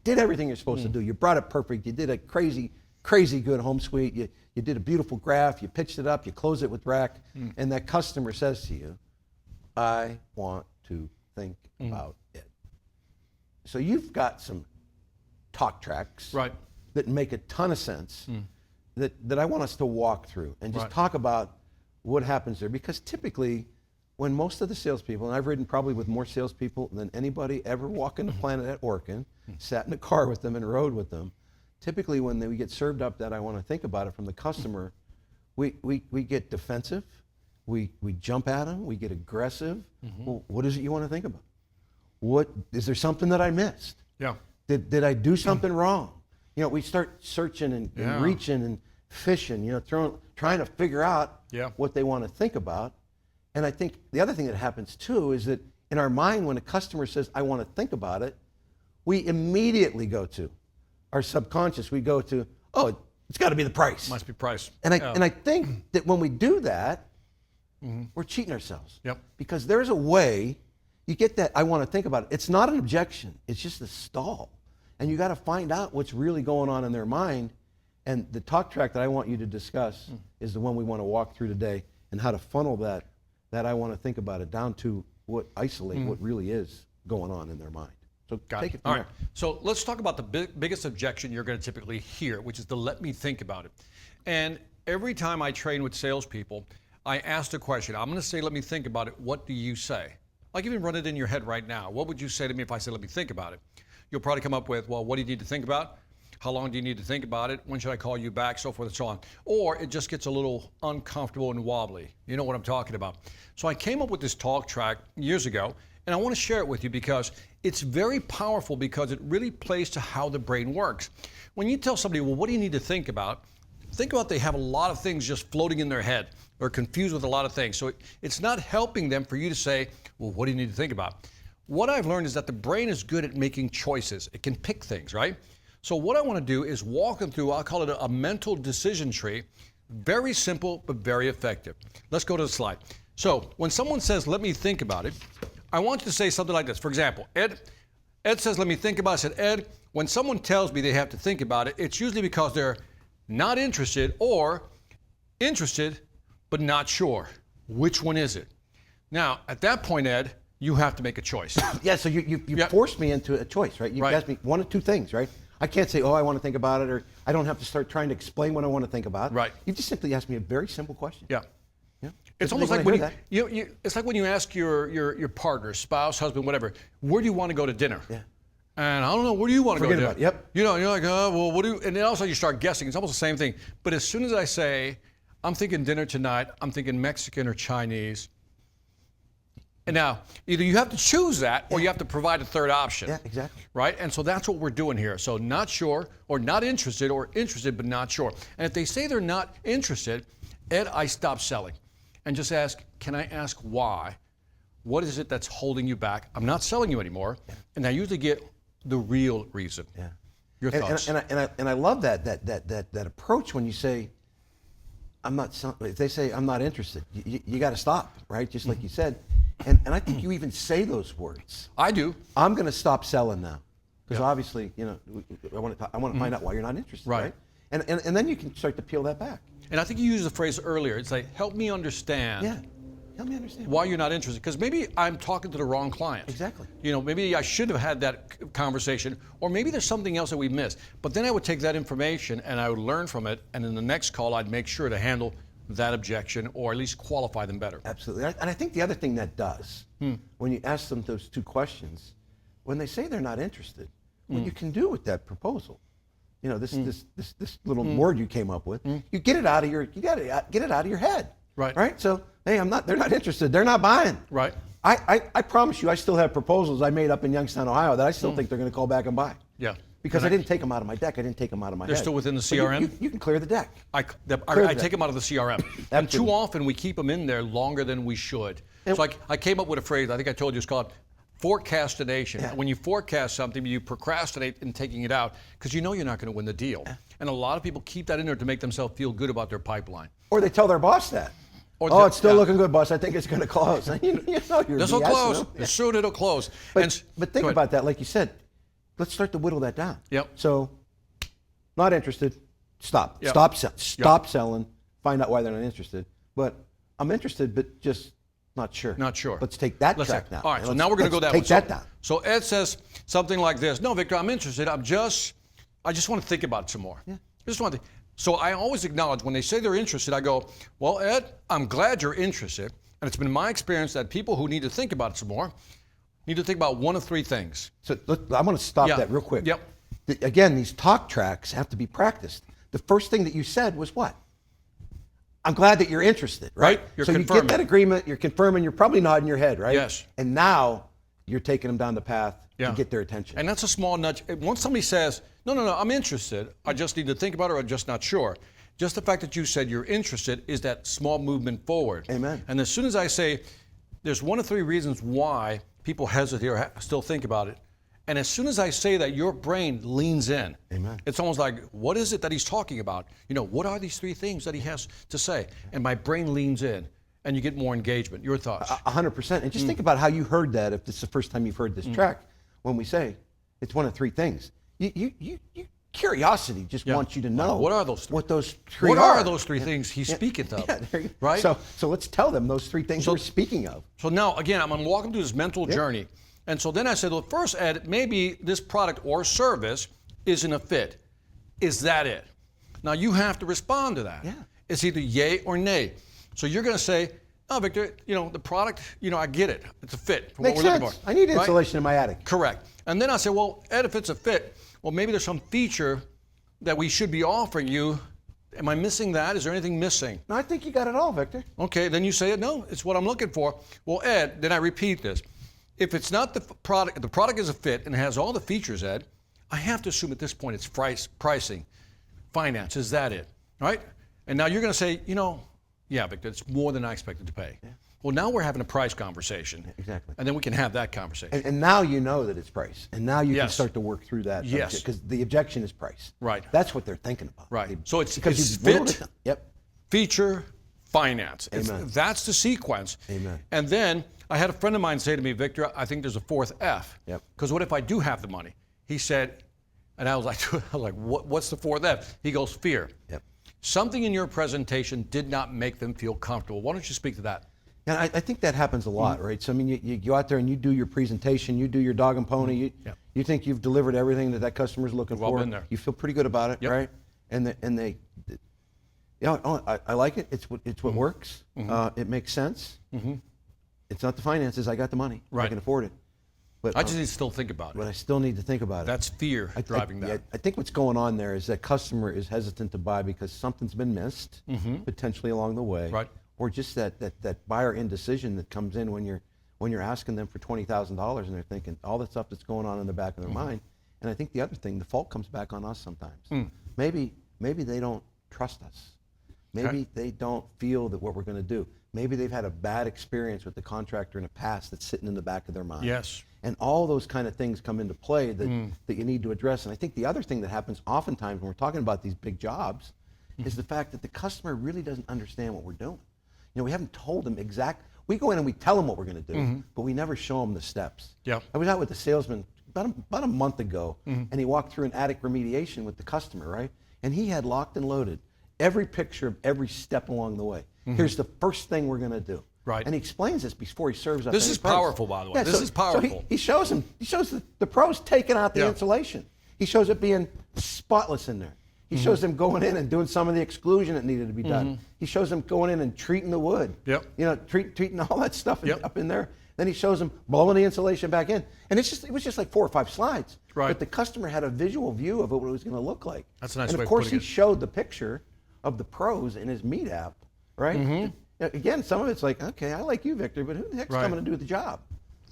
Speaker 3: did everything you're supposed to do. You brought it perfect. You did a crazy good home suite. You did a beautiful graph. You pitched it up. You closed it with rack. And that customer says to you, I want to think about it. So you've got some talk tracks that make a ton of sense that I want us to walk through and just talk about what happens there. Because typically, when most of the salespeople, and I've ridden probably with more salespeople than anybody ever walking the planet at Orkin, sat in a car with them and rode with them, typically when we get served up that I want to think about it from the customer, we get defensive, we jump at them, we get aggressive. Well, what is it you want to think about? Is there something that I missed?
Speaker 1: Yeah.
Speaker 3: Did I do something wrong? We start searching and reaching and fishing, trying to figure out what they want to think about. And I think the other thing that happens too is that in our mind, when a customer says, I want to think about it, we immediately go to our subconscious. We go to, it's got to be the price.
Speaker 1: Must be price.
Speaker 3: And I think that when we do that, we're cheating ourselves.
Speaker 1: Yep.
Speaker 3: Because there's a way you get that, I want to think about it. It's not an objection. It's just a stall. And you got to find out what's really going on in their mind. And the talk track that I want you to discuss is the one we want to walk through today, and how to funnel that I want to think about it down to isolate what really is going on in their mind. So take it from there.
Speaker 1: So let's talk about the biggest objection you're going to typically hear, which is the let me think about it. And every time I train with salespeople, I ask the question, I'm going to say, let me think about it. What do you say? Like, even run it in your head right now. What would you say to me if I said, let me think about it? You'll probably come up with, well, what do you need to think about? How long do you need to think about it? When should I call you back? So forth and so on. Or it just gets a little uncomfortable and wobbly. You know what I'm talking about. So I came up with this talk track years ago, and I want to share it with you because it's very powerful, because it really plays to how the brain works. When you tell somebody, well, what do you need to think about? Think about they have a lot of things just floating in their head. They're confused with a lot of things. So it's not helping them for you to say, well, what do you need to think about? What I've learned is that the brain is good at making choices. It can pick things, right? So what I want to do is walk them through, I'll call it a mental decision tree. Very simple, but very effective. Let's go to the slide. So when someone says, let me think about it, I want you to say something like this. For example, Ed says, let me think about it. I said, Ed, when someone tells me they have to think about it, it's usually because they're not interested, or interested, but not sure. Which one is it? Now, at that point, Ed, you have to make a choice.
Speaker 3: Yeah, so you forced me into a choice, right? You
Speaker 1: Right.
Speaker 3: asked me one of two things, right? I can't say, oh, I want to think about it, or I don't have to start trying to explain what I want to think about.
Speaker 1: Right.
Speaker 3: You just simply asked me a very simple question.
Speaker 1: Yeah.
Speaker 3: Yeah.
Speaker 1: It's
Speaker 3: Doesn't
Speaker 1: almost
Speaker 3: they
Speaker 1: like
Speaker 3: wanna
Speaker 1: when
Speaker 3: hear
Speaker 1: you it's like when you ask your partner, spouse, husband, whatever, where do you want to go to dinner?
Speaker 3: Yeah.
Speaker 1: And I don't know, where do you want to go to
Speaker 3: Forget
Speaker 1: dinner?
Speaker 3: about it. Yep.
Speaker 1: You know, you're like, oh, well, what do you, and then also you start guessing. It's almost the same thing. But as soon as I say, I'm thinking dinner tonight, I'm thinking Mexican or Chinese. And now, either you have to choose that or you have to provide a third option.
Speaker 3: Yeah, exactly.
Speaker 1: Right? And so that's what we're doing here. So not sure or not interested or interested but not sure. And if they say they're not interested, Ed, I stop selling and just ask, can I ask why? What is it that's holding you back? I'm not selling you anymore. And I usually get the real reason.
Speaker 3: Yeah.
Speaker 1: Your thoughts?
Speaker 3: And I love that approach when you say, if they say I'm not interested, you got to stop, right? Just like you said. And I think you even say those words.
Speaker 1: I do.
Speaker 3: I'm going to stop selling now. Because obviously, you know, I want to find out why you're not interested,
Speaker 1: Right.
Speaker 3: right? And then you can start to peel that back.
Speaker 1: And I think you used the phrase earlier. It's like, help me understand.
Speaker 3: Yeah. Help me understand.
Speaker 1: Why you're not interested. Because maybe I'm talking to the wrong client.
Speaker 3: Exactly.
Speaker 1: You know, maybe I should have had that conversation, or maybe there's something else that we missed. But then I would take that information and I would learn from it, and in the next call, I'd make sure to handle that objection or at least qualify them better.
Speaker 3: Absolutely. And I think the other thing that does, when you ask them those two questions, when they say they're not interested, what you can do with that proposal, you know, this little word you came up with, you get it out of your head.
Speaker 1: Right.
Speaker 3: Right? So, hey, they're not interested. They're not buying.
Speaker 1: Right.
Speaker 3: I promise you, I still have proposals I made up in Youngstown, Ohio that I still think they're going to call back and buy.
Speaker 1: Yeah.
Speaker 3: Because I didn't take them out of my deck. I didn't take them out of my head.
Speaker 1: They're still within the
Speaker 3: But
Speaker 1: CRM?
Speaker 3: you can clear the deck.
Speaker 1: I take them out of the CRM. And too often we keep them in there longer than we should. So I came up with a phrase, I think I told you, it's called forecastination.
Speaker 3: Yeah.
Speaker 1: When you forecast something, you procrastinate in taking it out because you know you're not going to win the deal. And a lot of people keep that in there to make themselves feel good about their pipeline.
Speaker 3: Or they tell their boss that.
Speaker 1: Or
Speaker 3: it's still looking good, boss. I think it's going to close. you know you're
Speaker 1: This will
Speaker 3: BSing
Speaker 1: close.
Speaker 3: them. Yeah.
Speaker 1: Soon it'll close.
Speaker 3: But think
Speaker 1: go ahead.
Speaker 3: about that, like you said. Let's start to whittle that down.
Speaker 1: Yep.
Speaker 3: So, not interested. Stop.
Speaker 1: Yep.
Speaker 3: Stop selling. Find out why they're not interested. But I'm interested, but just not sure.
Speaker 1: Not sure.
Speaker 3: Let's take that track down.
Speaker 1: All right,
Speaker 3: And
Speaker 1: so now we're going to go that
Speaker 3: take
Speaker 1: way.
Speaker 3: that down.
Speaker 1: So Ed says something like this. No, Victor, I'm interested. I just want to think about it some more.
Speaker 3: Yeah.
Speaker 1: I just want to. So I always acknowledge when they say they're interested, I go, well, Ed, I'm glad you're interested. And it's been my experience that people who need to think about it some more need to think about one of three things.
Speaker 3: So I'm going to stop
Speaker 1: Yeah.
Speaker 3: that real quick.
Speaker 1: Yep.
Speaker 3: Again, these talk tracks have to be practiced. The first thing that you said was what? I'm glad that you're interested, right?
Speaker 1: You're
Speaker 3: so
Speaker 1: confirming.
Speaker 3: you get that agreement, you're confirming, you're probably nodding your head, right?
Speaker 1: Yes.
Speaker 3: And now you're taking them down the path
Speaker 1: Yeah.
Speaker 3: to get their attention.
Speaker 1: And that's a small nudge. Once somebody says, no, I'm interested, I just need to think about it or I'm just not sure. Just the fact that you said you're interested is that small movement forward.
Speaker 3: Amen.
Speaker 1: And as soon as I say, there's one of three reasons why people hesitate or still think about it. And as soon as I say that, your brain leans in.
Speaker 3: Amen.
Speaker 1: It's almost like, what is it that he's talking about? You know, what are these three things that he has to say? And my brain leans in, and you get more engagement. Your thoughts?
Speaker 3: 100%. And just think about how you heard that if this is the first time you've heard this track, when we say it's one of three things. Curiosity just wants you to know
Speaker 1: What are those three?
Speaker 3: what those three
Speaker 1: What
Speaker 3: are.
Speaker 1: are those three things he's speaking of?
Speaker 3: Yeah, there you go.
Speaker 1: Right?
Speaker 3: So let's tell them those three things we're speaking of.
Speaker 1: So now, again, I'm going to walk them through this mental journey. And so then I said, well, first, Ed, maybe this product or service isn't a fit. Is that it? Now, you have to respond to that.
Speaker 3: Yeah.
Speaker 1: It's either yay or nay. So you're going to say, oh, Victor, the product, I get it. It's a fit for
Speaker 3: Makes
Speaker 1: what we're
Speaker 3: sense.
Speaker 1: looking for.
Speaker 3: I need
Speaker 1: Right?
Speaker 3: insulation in my attic.
Speaker 1: Correct. And then I say, well, Ed, if it's a fit, well, maybe there's some feature that we should be offering you. Am I missing that? Is there anything missing?
Speaker 3: No, I think you got it all, Victor.
Speaker 1: Okay, then you say, no, it's what I'm looking for. Well, Ed, then I repeat this. If it's not the product is a fit and has all the features, Ed, I have to assume at this point it's pricing, finance. Is that it? Right? And now you're going to say, yeah, Victor, it's more than I expected to pay. Yeah. Well, now we're having a price conversation.
Speaker 3: Exactly.
Speaker 1: And then we can have that conversation.
Speaker 3: And now you know that it's price. And now you can
Speaker 1: Yes.
Speaker 3: start to work through that.
Speaker 1: Yes.
Speaker 3: Because the objection is price.
Speaker 1: Right.
Speaker 3: That's what they're thinking about.
Speaker 1: Right. So it's
Speaker 3: you've whittled
Speaker 1: fit,
Speaker 3: it down. Yep.
Speaker 1: feature, finance.
Speaker 3: Amen.
Speaker 1: That's the sequence.
Speaker 3: Amen.
Speaker 1: And then I had a friend of mine say to me, Victor, I think there's a fourth F.
Speaker 3: Yep.
Speaker 1: Because what if I do have the money? He said, and I was like, what's the fourth F? He goes, fear.
Speaker 3: Yep.
Speaker 1: Something in your presentation did not make them feel comfortable. Why don't you speak to that?
Speaker 3: And I think that happens a lot, right? So I mean, you go out there and you do your presentation, you do your dog and pony, you think you've delivered everything that customer's looking for.
Speaker 1: Been there.
Speaker 3: You feel pretty good about it, right? And they I like it. It's what works. It makes sense. It's not the finances. I got the money.
Speaker 1: Right.
Speaker 3: I can afford it. But
Speaker 1: I just need to still think about it.
Speaker 3: But I still need to think about it.
Speaker 1: That's fear driving that.
Speaker 3: I think what's going on there is that customer is hesitant to buy because something's been missed, potentially along the way,
Speaker 1: Right.
Speaker 3: or just that buyer indecision that comes in when you're asking them for $20,000 and they're thinking all the stuff that's going on in the back of their mind. And I think the other thing, the fault comes back on us sometimes. Maybe they don't trust us. Maybe they don't feel that what we're going to do. Maybe they've had a bad experience with the contractor in the past that's sitting in the back of their mind.
Speaker 1: Yes.
Speaker 3: And all those kind of things come into play that you need to address. And I think the other thing that happens oftentimes when we're talking about these big jobs is the fact that the customer really doesn't understand what we're doing. You know, we haven't told them we go in and we tell them what we're going to do, but we never show them the steps.
Speaker 1: Yeah.
Speaker 3: I was out with a salesman about a month ago, and he walked through an attic remediation with the customer, right? And he had locked and loaded every picture of every step along the way. Here's the first thing we're going to do.
Speaker 1: Right.
Speaker 3: And he explains this before he serves up.
Speaker 1: This
Speaker 3: any
Speaker 1: is
Speaker 3: price.
Speaker 1: powerful, by the way. This is powerful.
Speaker 3: So he shows the pros taking out the insulation. He shows it being spotless in there. He shows them going in and doing some of the exclusion that needed to be done. He shows them going in and treating the wood.
Speaker 1: Yep.
Speaker 3: You know, treating all that stuff up in there. Then he shows them blowing the insulation back in. And it was just like 4 or 5 slides.
Speaker 1: Right.
Speaker 3: But the customer had a visual view of what it was going to look like.
Speaker 1: That's a nice
Speaker 3: and
Speaker 1: way
Speaker 3: of
Speaker 1: of
Speaker 3: course
Speaker 1: putting
Speaker 3: he
Speaker 1: it.
Speaker 3: showed the picture of the pros in his Meet app, right? Again, some of it's like, okay, I like you, Victor, but who the heck's coming to do the job?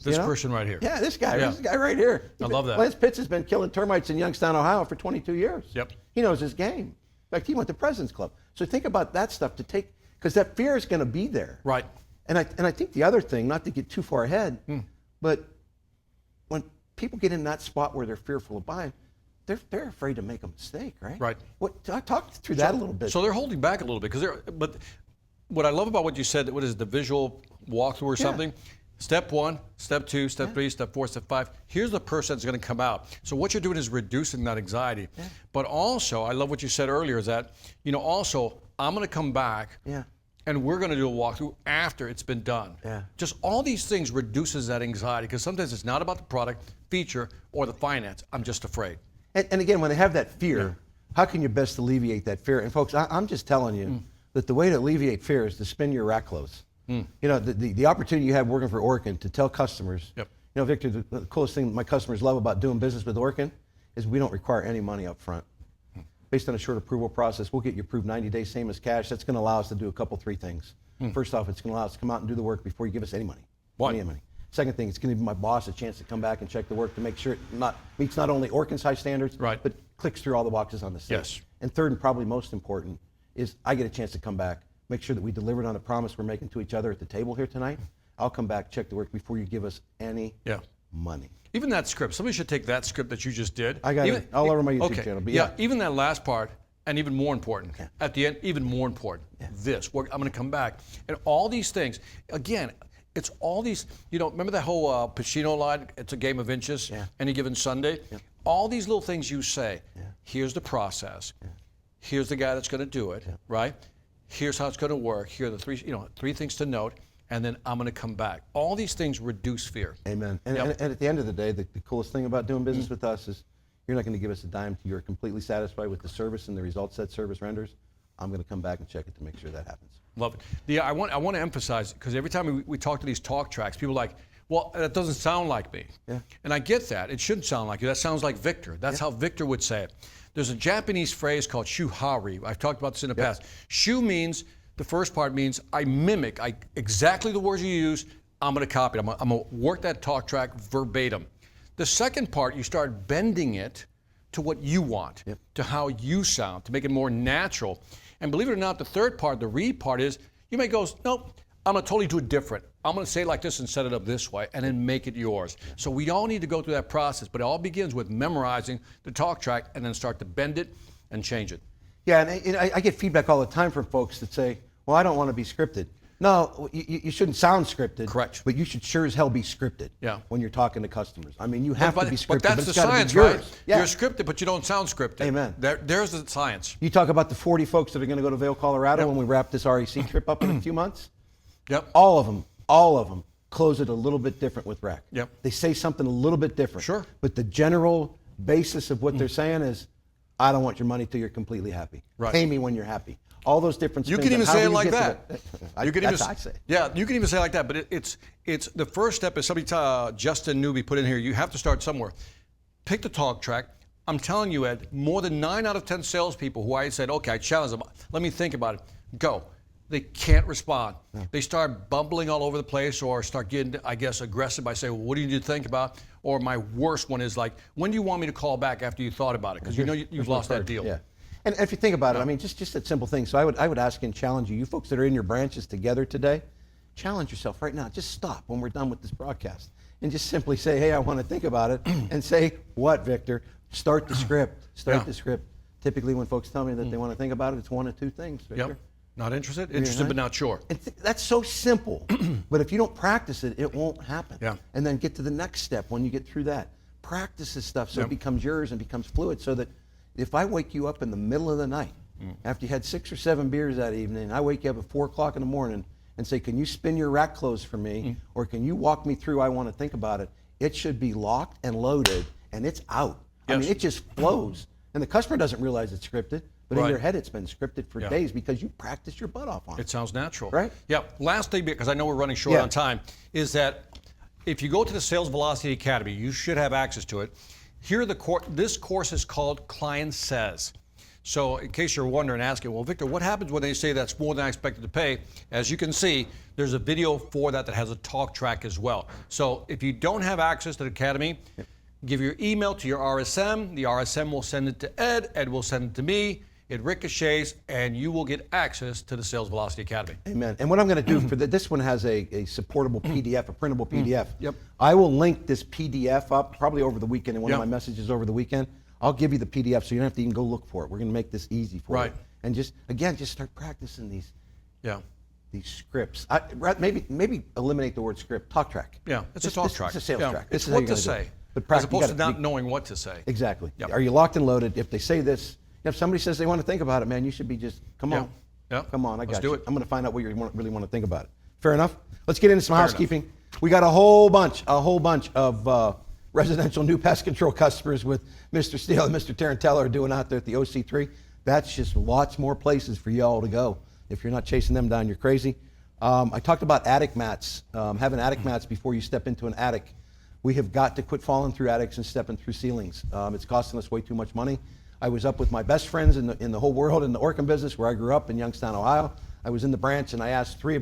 Speaker 1: This person right here.
Speaker 3: Yeah, this guy right here.
Speaker 1: I love that.
Speaker 3: Lance Pitts has been killing termites in Youngstown, Ohio for 22 years.
Speaker 1: Yep.
Speaker 3: He knows his game. In fact, he went to President's Club. So think about that stuff because that fear is going to be there.
Speaker 1: Right.
Speaker 3: And I think the other thing, not to get too far ahead, but when people get in that spot where they're fearful of buying, they're afraid to make a mistake, right?
Speaker 1: Right.
Speaker 3: Talk through that a little bit.
Speaker 1: So they're holding back a little bit but what I love about what you said, what is the visual walkthrough or something? Step 1, step 2, step 3, step 4, step 5. Here's the person that's going to come out. So what you're doing is reducing that anxiety. But also, I love what you said earlier is that, also I'm going to come back and we're going to do a walkthrough after it's been done. Just all these things reduces that anxiety because sometimes it's not about the product, feature, or the finance. I'm just afraid.
Speaker 3: And again, when they have that fear, how can you best alleviate that fear? And folks, I'm just telling you that the way to alleviate fear is to spin your rack close. You know, the opportunity you have working for Orkin to tell customers, Victor, the coolest thing my customers love about doing business with Orkin is we don't require any money up front. Based on a short approval process, we'll get you approved 90 days, same as cash. That's going to allow us to do a couple, 3 things. First off, it's going to allow us to come out and do the work before you give us any money. Any money. Second thing, it's going to give my boss a chance to come back and check the work to make sure it meets not only Orkin's high standards, but clicks through all the boxes on the site.
Speaker 1: Yes.
Speaker 3: And third, and probably most important, is I get a chance to come back, make sure that we delivered on the promise we're making to each other at the table here tonight. I'll come back, check the work before you give us any money.
Speaker 1: Even that script, somebody should take that script that you just did.
Speaker 3: I got it all over my YouTube channel. But
Speaker 1: even that last part, and even more important, at the end, even more important, this, I'm going to come back. And all these things, again, it's all these, remember that whole Pacino line, it's a game of inches, any given Sunday? All these little things you say, here's the process, here's the guy that's going to do it, right? Here's how it's going to work, here are the 3 things to note, and then I'm going to come back. All these things reduce fear.
Speaker 3: Amen. And at the end of the day, the coolest thing about doing business with us is you're not going to give us a dime till you're completely satisfied with the service and the results that service renders. I'm going to come back and check it to make sure that happens.
Speaker 1: Love it. Yeah, I want to emphasize, because every time we talk to these talk tracks, people are like, well, that doesn't sound like me. And I get that. It shouldn't sound like you. That sounds like Victor. That's how Victor would say it. There's a Japanese phrase called shuhari. I've talked about this in the past. Shu means, the first part means I mimic exactly the words you use. I'm going to copy it. I'm going to work that talk track verbatim. The second part, you start bending it to what you want, to how you sound, to make it more natural. And believe it or not, the third part, the read part is, you may go, nope, I'm going to totally do it different. I'm going to say it like this and set it up this way, and then make it yours. So we all need to go through that process, but it all begins with memorizing the talk track and then start to bend it and change it.
Speaker 3: Yeah, and I get feedback all the time from folks that say, well, I don't want to be scripted. No, you shouldn't sound scripted.
Speaker 1: Correct.
Speaker 3: But you should sure as hell be scripted when you're talking to customers. I mean, you have to be scripted,
Speaker 1: but that's
Speaker 3: but
Speaker 1: the
Speaker 3: it's gotta
Speaker 1: science,
Speaker 3: be yours.
Speaker 1: right? You're scripted, but you don't sound scripted.
Speaker 3: Amen.
Speaker 1: There's the science.
Speaker 3: You talk about the 40 folks that are going to go to Vail, Colorado when we wrap this REC trip up in a few months.
Speaker 1: Yep.
Speaker 3: All of them all of them close it a little bit different with rec.
Speaker 1: Yep.
Speaker 3: They say something a little bit different.
Speaker 1: Sure.
Speaker 3: But the general basis of what they're saying is, I don't want your money till you're completely happy.
Speaker 1: Right.
Speaker 3: Pay me when you're happy. All those different
Speaker 1: You
Speaker 3: spins
Speaker 1: can
Speaker 3: on
Speaker 1: even
Speaker 3: how
Speaker 1: say
Speaker 3: do
Speaker 1: it
Speaker 3: you
Speaker 1: like
Speaker 3: get to
Speaker 1: that. You can
Speaker 3: that's
Speaker 1: even,
Speaker 3: how I say it.
Speaker 1: Yeah, you can even say it like that. But it's the first step is somebody, Justin Newby put in here. You have to start somewhere. Pick the talk track. I'm telling you, Ed, more than 9 out of 10 salespeople who I said, okay, I challenge them. Let me think about it. Go. They can't respond. Yeah. They start bumbling all over the place or start getting, I guess, aggressive by saying, well, what do you need to think about? Or my worst one is like, when do you want me to call back after you thought about it? Because you know you've lost that deal.
Speaker 3: Yeah. And if you think about it, I mean, just that simple thing. So I would ask and challenge you folks that are in your branches together today, challenge yourself right now. Just stop when we're done with this broadcast and just simply say, hey, I want to think about it. And say, what, Victor? Start the script. Start the script. Typically when folks tell me that they want to think about it, it's one of two things, Victor.
Speaker 1: Yep. Not interested? Interested but not sure.
Speaker 3: And that's so simple. But if you don't practice it, it won't happen.
Speaker 1: Yeah.
Speaker 3: And then get to the next step when you get through that. Practice this stuff so it becomes yours and becomes fluid, so that if I wake you up in the middle of the night, after you had 6 or 7 beers that evening, I wake you up at 4 o'clock in the morning and say, can you spin your rack clothes for me? Or can you walk me through, I want to think about it. It should be locked and loaded and it's out.
Speaker 1: Yes.
Speaker 3: I mean, it just flows. And the customer doesn't realize it's scripted, but in your head it's been scripted for days because you practiced your butt off on it.
Speaker 1: It sounds natural.
Speaker 3: Right?
Speaker 1: Yeah. Last thing, because I know we're running short on time, is that if you go to the Sales Velocity Academy, you should have access to it. Here, this course is called Client Says. So in case you're wondering, asking, well, Victor, what happens when they say that's more than I expected to pay? As you can see, there's a video for that has a talk track as well. So if you don't have access to the Academy, give your email to your RSM. The RSM will send it to Ed. Ed will send it to me. It ricochets, and you will get access to the Sales Velocity Academy.
Speaker 3: Amen. And what I'm going to do for this one has a supportable PDF, a printable PDF.
Speaker 1: Yep.
Speaker 3: I will link this PDF up probably over the weekend in one of my messages over the weekend. I'll give you the PDF so you don't have to even go look for it. We're going to make this easy for you. And just start practicing these scripts. Maybe eliminate the word script. Talk track.
Speaker 1: Yeah, it's a talk track.
Speaker 3: It's a sales track.
Speaker 1: It's what to say, as opposed to not knowing what to say.
Speaker 3: Exactly.
Speaker 1: Yep.
Speaker 3: Are you locked and loaded? If they say this, if somebody says they want to think about it, man, you should be just, come on. Come on, I got
Speaker 1: Let's do
Speaker 3: you.
Speaker 1: it.
Speaker 3: I'm going to find out what you really want to think about it. Fair enough? Let's get into some housekeeping. We got a whole bunch of residential new pest control customers with Mr. Steele and Mr. Tarantella are doing out there at the OC3. That's just lots more places for y'all to go. If you're not chasing them down, you're crazy. I talked about attic mats, having attic mats before you step into an attic. We have got to quit falling through attics and stepping through ceilings. It's costing us way too much money. I was up with my best friends in the whole world in the Orkin business where I grew up in Youngstown, Ohio. I was in the branch and I asked 3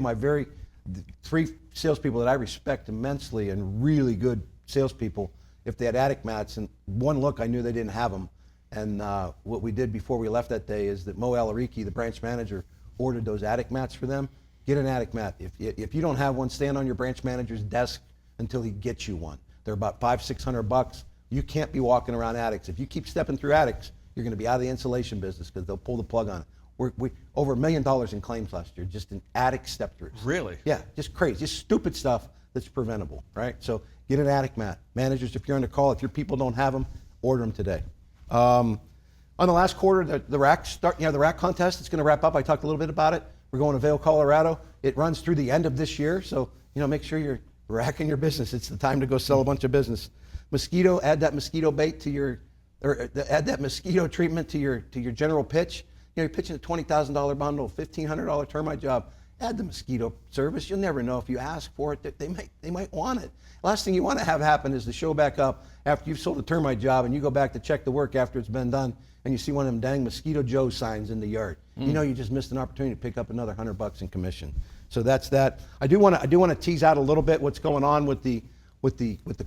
Speaker 3: salespeople that I respect immensely and really good salespeople if they had attic mats, and one look I knew they didn't have them. And what we did before we left that day is that Mo Alariki, the branch manager, ordered those attic mats for them. Get an attic mat. If you don't have one, stand on your branch manager's desk until he gets you one. They're about $500-600. You can't be walking around attics. If you keep stepping through attics, you're going to be out of the insulation business because they'll pull the plug on it. We over $1 million in claims last year just in attic step-throughs.
Speaker 1: Really?
Speaker 3: Yeah, just crazy, just stupid stuff that's preventable, right? So get an attic mat. Managers, if you're on the call, if your people don't have them, order them today. On the last quarter, the rack contest, it's going to wrap up. I talked a little bit about it. We're going to Vail, Colorado. It runs through the end of this year, so make sure you're racking your business. It's the time to go sell a bunch of business. Mosquito, add that mosquito bait add that mosquito treatment to your general pitch. You're pitching a $20,000 bundle, $1,500 termite job. Add the mosquito service. You'll never know if you ask for it. They might want it. Last thing you want to have happen is to show back up after you've sold a termite job and you go back to check the work after it's been done and you see one of them dang Mosquito Joe signs in the yard. You know you just missed an opportunity to pick up another $100 in commission. So that's that. I do want to tease out a little bit what's going on with the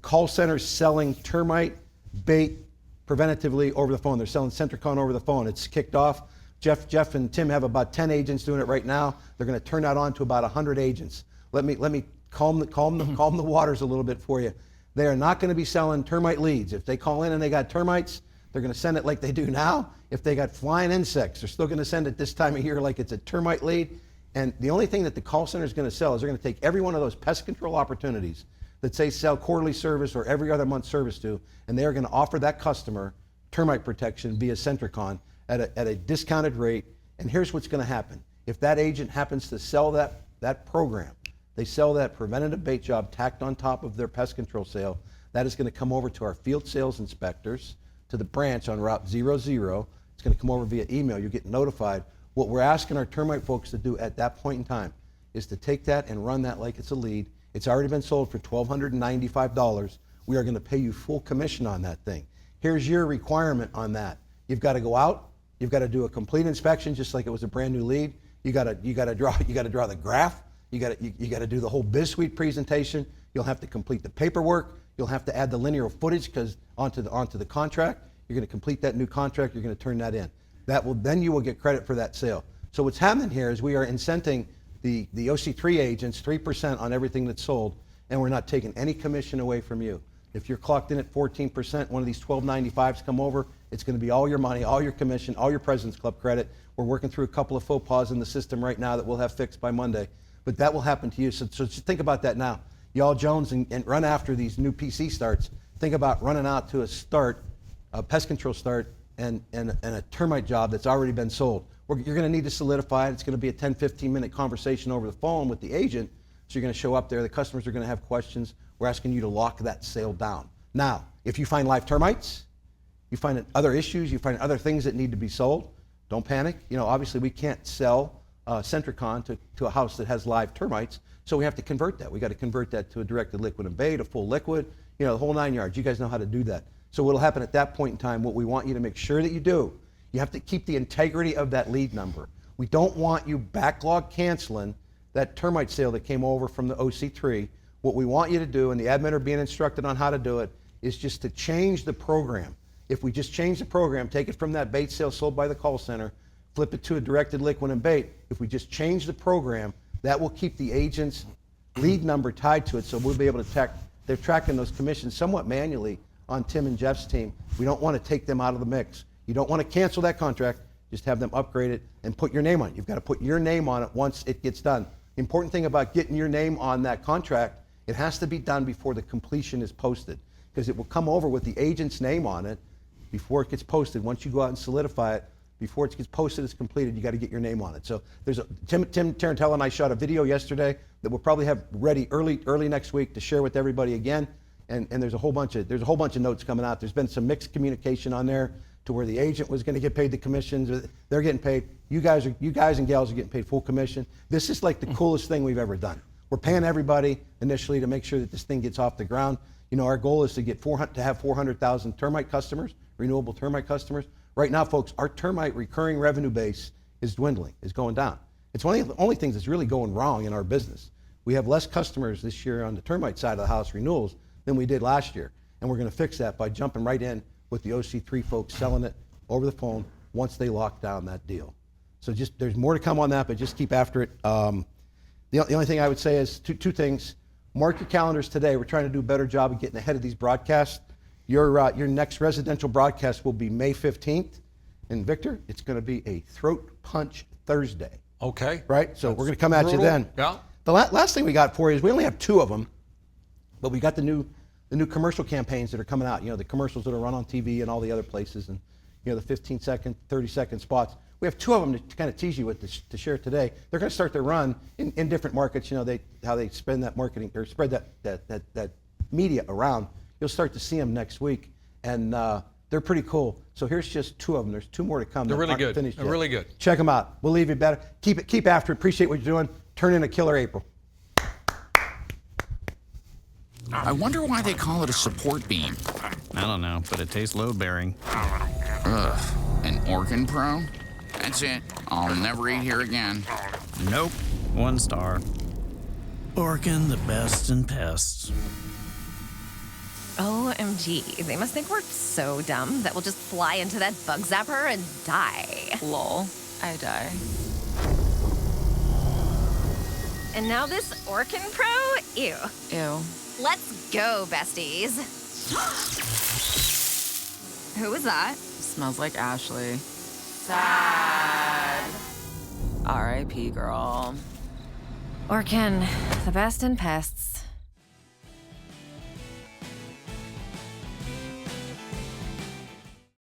Speaker 3: call centers selling termite bait preventatively over the phone. They're selling Centricon over the phone. It's kicked off. Jeff and Tim have about 10 agents doing it right now. They're going to turn that on to about 100 agents. Let me calm the waters a little bit for you. They are not going to be selling termite leads. If they call in and they got termites, they're going to send it like they do now. If they got flying insects, they're still going to send it this time of year like it's a termite lead. And the only thing that the call center is going to sell is they're going to take every one of those pest control opportunities that say sell quarterly service or every other month service to, and they are going to offer that customer termite protection via Centricon at a discounted rate. And here's what's going to happen. If that agent happens to sell that program They sell that preventative bait job tacked on top of their pest control sale. That is going to come over to our field sales inspectors, to the branch on Route 00. It's going to come over via email. You'll get notified. What we're asking our termite folks to do at that point in time is to take that and run that like it's a lead. It's already been sold for $1,295. We are going to pay you full commission on that thing. Here's your requirement on that. You've got to go out. You've got to do a complete inspection, just like it was a brand new lead. You got to draw the graph. You got to do the whole BizSuite presentation. You'll have to complete the paperwork. You'll have to add the linear footage onto the contract. You're going to complete that new contract. You're going to turn that in. Then you will get credit for that sale. So what's happening here is we are incenting the OC3 agents 3% on everything that's sold, and we're not taking any commission away from you. If you're clocked in at 14%, one of these 1295s come over, it's going to be all your money, all your commission, all your President's Club credit. We're working through a couple of faux pas in the system right now that we'll have fixed by Monday, but that will happen to you. So just think about that now. Y'all Jones and run after these new PC starts. Think about running out to a pest control start, and a termite job that's already been sold. You're going to need to solidify it. It's going to be a 10, 15-minute conversation over the phone with the agent. So you're going to show up there. The customers are going to have questions. We're asking you to lock that sale down. Now, if you find live termites, you find other issues, you find other things that need to be sold, don't panic. Obviously we can't sell Centricon to a house that has live termites, so we have to convert that. We got to convert that to a directed liquid and bait, a full liquid, the whole 9 yards. You guys know how to do that. So what'll happen at that point in time, what we want you to make sure that you do, you have to keep the integrity of that lead number. We don't want you backlog canceling that termite sale that came over from the OC3. What we want you to do, and the admin are being instructed on how to do it, is just to change the program. If we just change the program, take it from that bait sale sold by the call center, flip it to a directed liquid and bait, if we just change the program, that will keep the agent's lead number tied to it, so we'll be able to track. They're tracking those commissions somewhat manually on Tim and Jeff's team. We don't want to take them out of the mix. You don't want to cancel that contract, just have them upgrade it and put your name on it. You've got to put your name on it once it gets done. The important thing about getting your name on that contract, it has to be done before the completion is posted, because it will come over with the agent's name on it before it gets posted. Once you go out and solidify it, before it gets posted, it's completed, you got to get your name on it. So Tim Tarantella and I shot a video yesterday that we'll probably have ready early next week to share with everybody again. And there's a whole bunch of notes coming out. There's been some mixed communication on there to where the agent was going to get paid the commissions. They're getting paid. You guys and gals are getting paid full commission. This is like the coolest thing we've ever done. We're paying everybody initially to make sure that this thing gets off the ground. Our goal is to have 400,000 termite customers, renewable termite customers. Right now, folks, our termite recurring revenue base is dwindling, is going down. It's one of the only things that's really going wrong in our business. We have less customers this year on the termite side of the house renewals than we did last year. And we're going to fix that by jumping right in with the OC3 folks selling it over the phone once they lock down that deal. So there's more to come on that, but just keep after it. The only thing I would say is two things. Mark your calendars today. We're trying to do a better job of getting ahead of these broadcasts. Your next residential broadcast will be May 15th. And Victor, it's going to be a throat punch Thursday.
Speaker 1: Okay.
Speaker 3: Right? So we're going to come at you then.
Speaker 1: Yeah.
Speaker 3: The last thing we got for you is we only have 2 of them, but we got the new commercial campaigns that are coming out. The commercials that are run on TV and all the other places, and the 15-second, 30-second spots. We have 2 of them to kind of tease you with to share today. They're going to start their run in different markets. How they spend that marketing or spread that media around. You'll start to see them next week, and they're pretty cool. So here's just 2 of them. There's 2 more to come.
Speaker 1: They're really good.
Speaker 3: Finished
Speaker 1: They're
Speaker 3: yet.
Speaker 1: really good.
Speaker 3: Check them out. We'll leave you better. Keep after it. Appreciate what you're doing. Turn in a killer April.
Speaker 4: I wonder why they call it a support beam.
Speaker 5: I don't know, but it tastes load-bearing.
Speaker 4: Ugh, an Orkin Pro? That's it. I'll never eat here again.
Speaker 5: Nope. 1 star. Orkin, the best in pests.
Speaker 6: OMG, they must think we're so dumb that we'll just fly into that bug zapper and die.
Speaker 7: Lol, I die.
Speaker 6: And now this Orkin Pro? Ew.
Speaker 7: Ew.
Speaker 6: Let's go, besties. Who was that?
Speaker 7: Smells like Ashley. Sad. R.I.P. girl.
Speaker 6: Orkin, the best in pests.